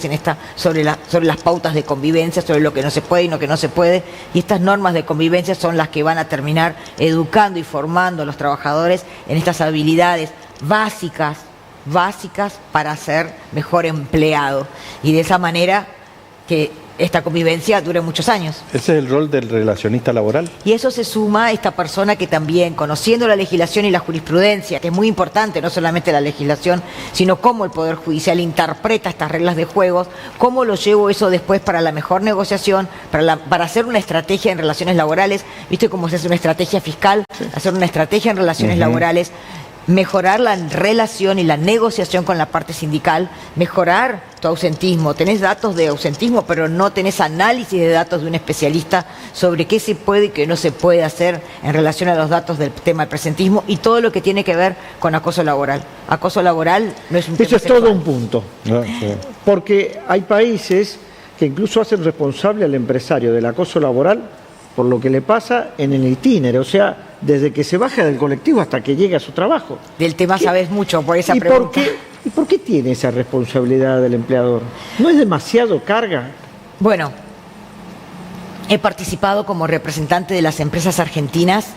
sobre las pautas de convivencia, sobre lo que no se puede y lo que no se puede, y estas normas de convivencia son las que van a terminar educando y formando a los trabajadores en estas habilidades básicas para ser mejor empleado, y de esa manera que esta convivencia dure muchos años. Ese es el rol del relacionista laboral. Y eso se suma a esta persona que también, conociendo la legislación y la jurisprudencia, que es muy importante, no solamente la legislación, sino cómo el Poder Judicial interpreta estas reglas de juego, cómo lo llevo eso después para la mejor negociación, para hacer una estrategia en relaciones laborales. ¿Viste cómo se hace una estrategia fiscal? Sí. Hacer una estrategia en relaciones laborales, mejorar la relación y la negociación con la parte sindical, mejorar tu ausentismo. Tenés datos de ausentismo, pero no tenés análisis de datos de un especialista sobre qué se puede y qué no se puede hacer en relación a los datos del tema del presentismo y todo lo que tiene que ver con acoso laboral. Acoso laboral no es un tema sexual. Eso es todo un punto. Porque hay países que incluso hacen responsable al empresario del acoso laboral por lo que le pasa en el itinerario, o sea, desde que se baja del colectivo hasta que llega a su trabajo. Del tema sabes mucho por esa pregunta. ¿Y por qué tiene esa responsabilidad del empleador? ¿No es demasiado carga? Bueno, he participado como representante de las empresas argentinas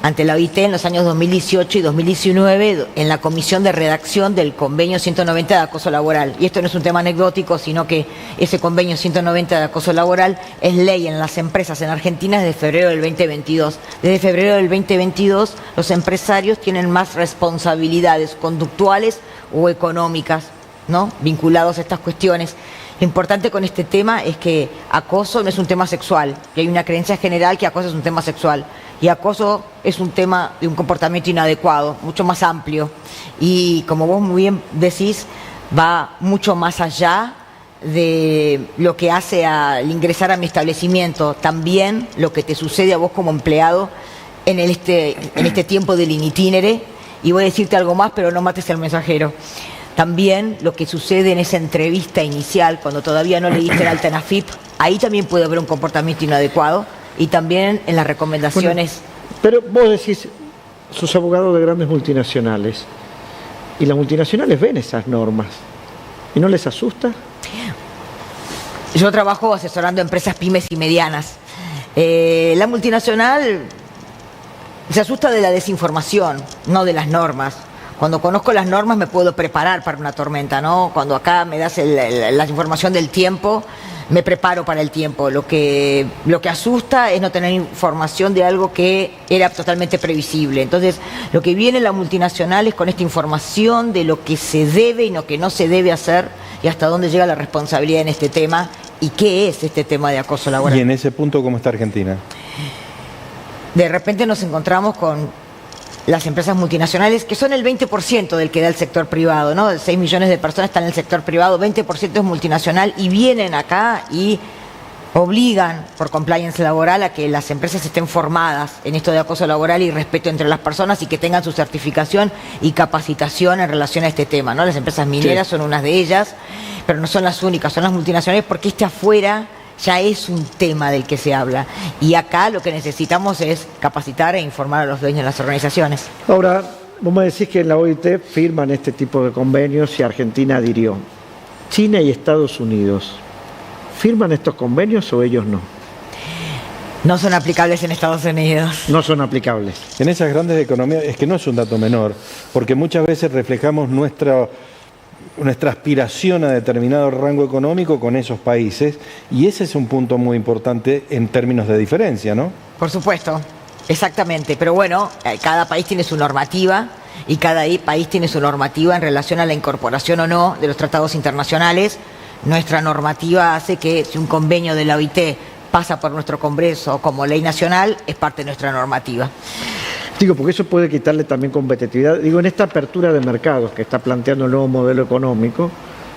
ante la OIT en los años 2018 y 2019 en la comisión de redacción del convenio 190 de acoso laboral. Y esto no es un tema anecdótico, sino que ese convenio 190 de acoso laboral es ley en las empresas en Argentina desde febrero del 2022. Desde febrero del 2022 los empresarios tienen más responsabilidades conductuales o económicas, ¿no?, vinculados a estas cuestiones. Lo importante con este tema es que acoso no es un tema sexual, y hay una creencia general que acoso es un tema sexual, y acoso es un tema de un comportamiento inadecuado, mucho más amplio, y como vos muy bien decís, va mucho más allá de lo que hace al ingresar a mi establecimiento, también lo que te sucede a vos como empleado en este tiempo del initinere. Y voy a decirte algo más, pero no mates al mensajero. También lo que sucede en esa entrevista inicial, cuando todavía no le diste el alta en AFIP, ahí también puede haber un comportamiento inadecuado, y también en las recomendaciones. Bueno, pero vos decís, sos abogado de grandes multinacionales, y las multinacionales ven esas normas, ¿y no les asusta? Yo trabajo asesorando empresas pymes y medianas. La multinacional se asusta de la desinformación, no de las normas. Cuando conozco las normas me puedo preparar para una tormenta, ¿no? Cuando acá me das la información del tiempo, me preparo para el tiempo. Lo que asusta es no tener información de algo que era totalmente previsible. Entonces, lo que viene la multinacional es con esta información de lo que se debe y lo que no se debe hacer, y hasta dónde llega la responsabilidad en este tema, y qué es este tema de acoso laboral. ¿Y en ese punto cómo está Argentina? De repente nos encontramos con las empresas multinacionales, que son el 20% del que da el sector privado, ¿no? 6 millones de personas están en el sector privado, 20% es multinacional, y vienen acá y obligan por compliance laboral a que las empresas estén formadas en esto de acoso laboral y respeto entre las personas, y que tengan su certificación y capacitación en relación a este tema, ¿no? Las empresas mineras son unas de ellas, pero no son las únicas, son las multinacionales, porque afuera ya es un tema del que se habla. Y acá lo que necesitamos es capacitar e informar a los dueños de las organizaciones. Ahora, vos me decís que en la OIT firman este tipo de convenios y Argentina adhirió. ¿China y Estados Unidos firman estos convenios o ellos no? No son aplicables en Estados Unidos. No son aplicables. En esas grandes economías, es que no es un dato menor, porque muchas veces reflejamos nuestra aspiración a determinado rango económico con esos países, y ese es un punto muy importante en términos de diferencia, ¿no? Por supuesto, exactamente. Pero bueno, cada país tiene su normativa y cada país tiene su normativa en relación a la incorporación o no de los tratados internacionales. Nuestra normativa hace que si un convenio de la OIT pasa por nuestro Congreso como ley nacional, es parte de nuestra normativa. Digo, porque eso puede quitarle también competitividad. Digo, en esta apertura de mercados que está planteando el nuevo modelo económico,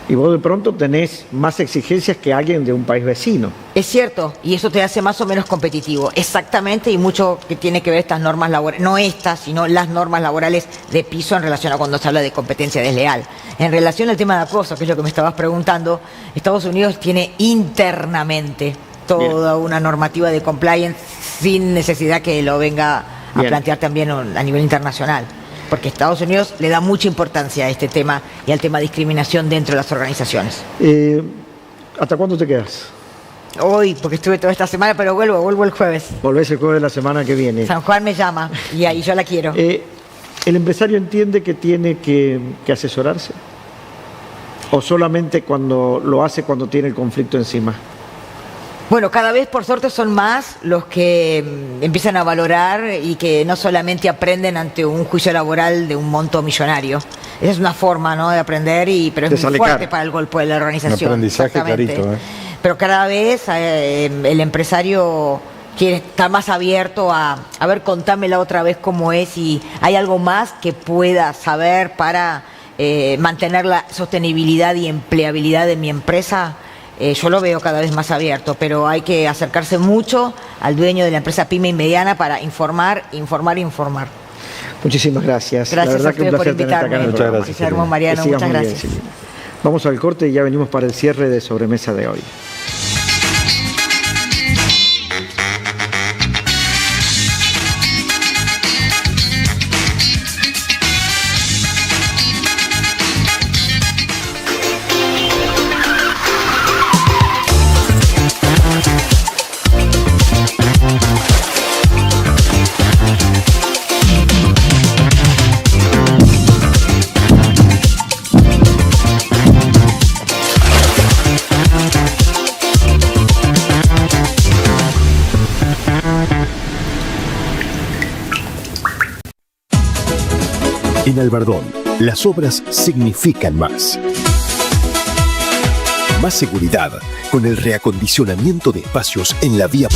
y vos de pronto tenés más exigencias que alguien de un país vecino. Es cierto, y eso te hace más o menos competitivo. Exactamente, y mucho que tiene que ver estas normas laborales, no estas, sino las normas laborales de piso en relación a cuando se habla de competencia desleal. En relación al tema de acoso, que es lo que me estabas preguntando, Estados Unidos tiene internamente toda una normativa de compliance sin necesidad que lo venga a plantear también a nivel internacional, porque Estados Unidos le da mucha importancia a este tema y al tema de discriminación dentro de las organizaciones. ¿Hasta cuándo te quedas? Hoy, porque estuve toda esta semana, pero vuelvo el jueves. Volvés el jueves de la semana que viene. San Juan me llama y ahí yo la quiero. ¿El empresario entiende que tiene que asesorarse? ¿O solamente cuando lo hace cuando tiene el conflicto encima? Bueno, cada vez por suerte son más los que empiezan a valorar y que no solamente aprenden ante un juicio laboral de un monto millonario. Esa es una forma, ¿no?, de aprender, pero es muy fuerte para el golpe de la organización. Un aprendizaje clarito, Pero cada vez el empresario quiere estar más abierto a ver, contámela otra vez cómo es, y hay algo más que pueda saber para mantener la sostenibilidad y empleabilidad de mi empresa. Yo lo veo cada vez más abierto, pero hay que acercarse mucho al dueño de la empresa pyme y mediana para informar. Muchísimas gracias. Gracias a ustedes por invitarme. Muchas gracias. Guillermo, Mariano, muchas gracias. Bien, vamos al corte y ya venimos para el cierre de Sobremesa de hoy. En Albardón, las obras significan más. Más seguridad con el reacondicionamiento de espacios en la vía.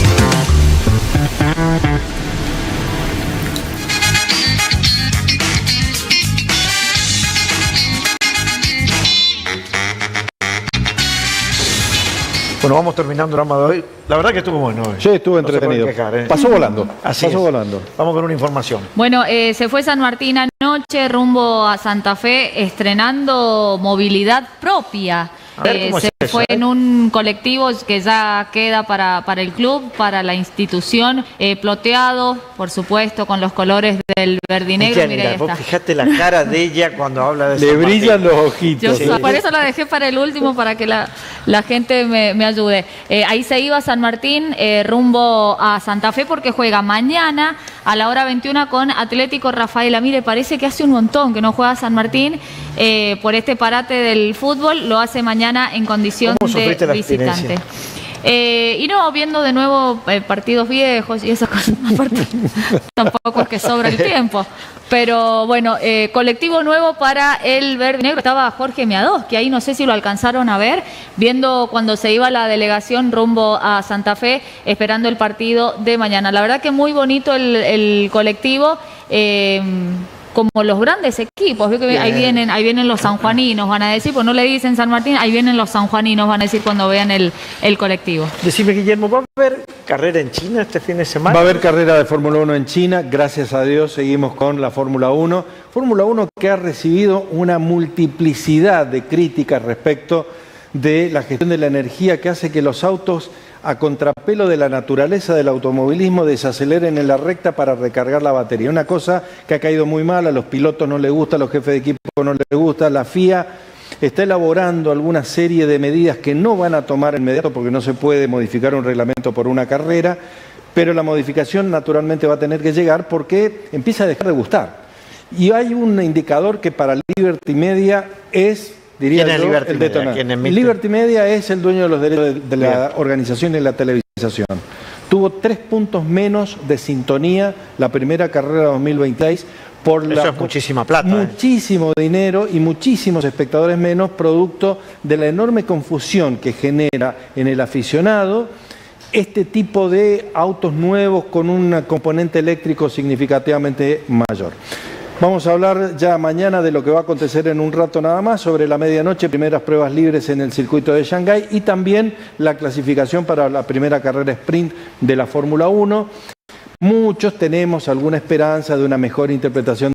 Bueno, vamos terminando el programa de hoy. La verdad que estuvo bueno hoy. Sí, estuvo entretenido. Pasó volando. Pasó volando. Vamos con una información. Bueno, se fue San Martín anoche rumbo a Santa Fe estrenando movilidad propia. Se fue en un colectivo que ya queda para el club, para la institución, ploteado, por supuesto, con los colores del verde y negro. Mira, vos fijate la cara de ella cuando habla de San Martín. Le brillan los ojitos. Por eso la dejé para el último, para que la gente me ayude. Ahí se iba San Martín rumbo a Santa Fe, porque juega mañana a la hora 21 con Atlético Rafaela. Mire, parece que hace un montón que no juega San Martín por este parate del fútbol. Lo hace mañana en condición de visitante. Y no, viendo de nuevo partidos viejos y esas cosas. Tampoco es que sobra el tiempo. Pero bueno, colectivo nuevo para el verde y negro. Estaba Jorge Meados, que ahí no sé si lo alcanzaron a ver, viendo cuando se iba la delegación rumbo a Santa Fe, esperando el partido de mañana. La verdad que muy bonito el colectivo. Como los grandes equipos, veo que ahí vienen los sanjuaninos, van a decir, pues no le dicen San Martín, ahí vienen los sanjuaninos, van a decir cuando vean el colectivo. Decime, Guillermo, ¿va a haber carrera en China este fin de semana? Va a haber carrera de Fórmula 1 en China, gracias a Dios seguimos con la Fórmula 1. Fórmula 1 que ha recibido una multiplicidad de críticas respecto de la gestión de la energía, que hace que los autos a contrapelo de la naturaleza del automovilismo, desaceleren en la recta para recargar la batería. Una cosa que ha caído muy mal, a los pilotos no les gusta, a los jefes de equipo no les gusta. La FIA está elaborando alguna serie de medidas que no van a tomar inmediato porque no se puede modificar un reglamento por una carrera, pero la modificación naturalmente va a tener que llegar porque empieza a dejar de gustar. Y hay un indicador que para Liberty Media es, diría yo, el detonante. Liberty Media es el dueño de los derechos de la organización y la televisación. Tuvo 3 puntos menos de sintonía la primera carrera de 2026. Eso es muchísima plata. Muchísimo dinero y muchísimos espectadores menos, producto de la enorme confusión que genera en el aficionado este tipo de autos nuevos con un componente eléctrico significativamente mayor. Vamos a hablar ya mañana de lo que va a acontecer en un rato nada más, sobre la medianoche, primeras pruebas libres en el circuito de Shanghái y también la clasificación para la primera carrera sprint de la Fórmula 1. Muchos tenemos alguna esperanza de una mejor interpretación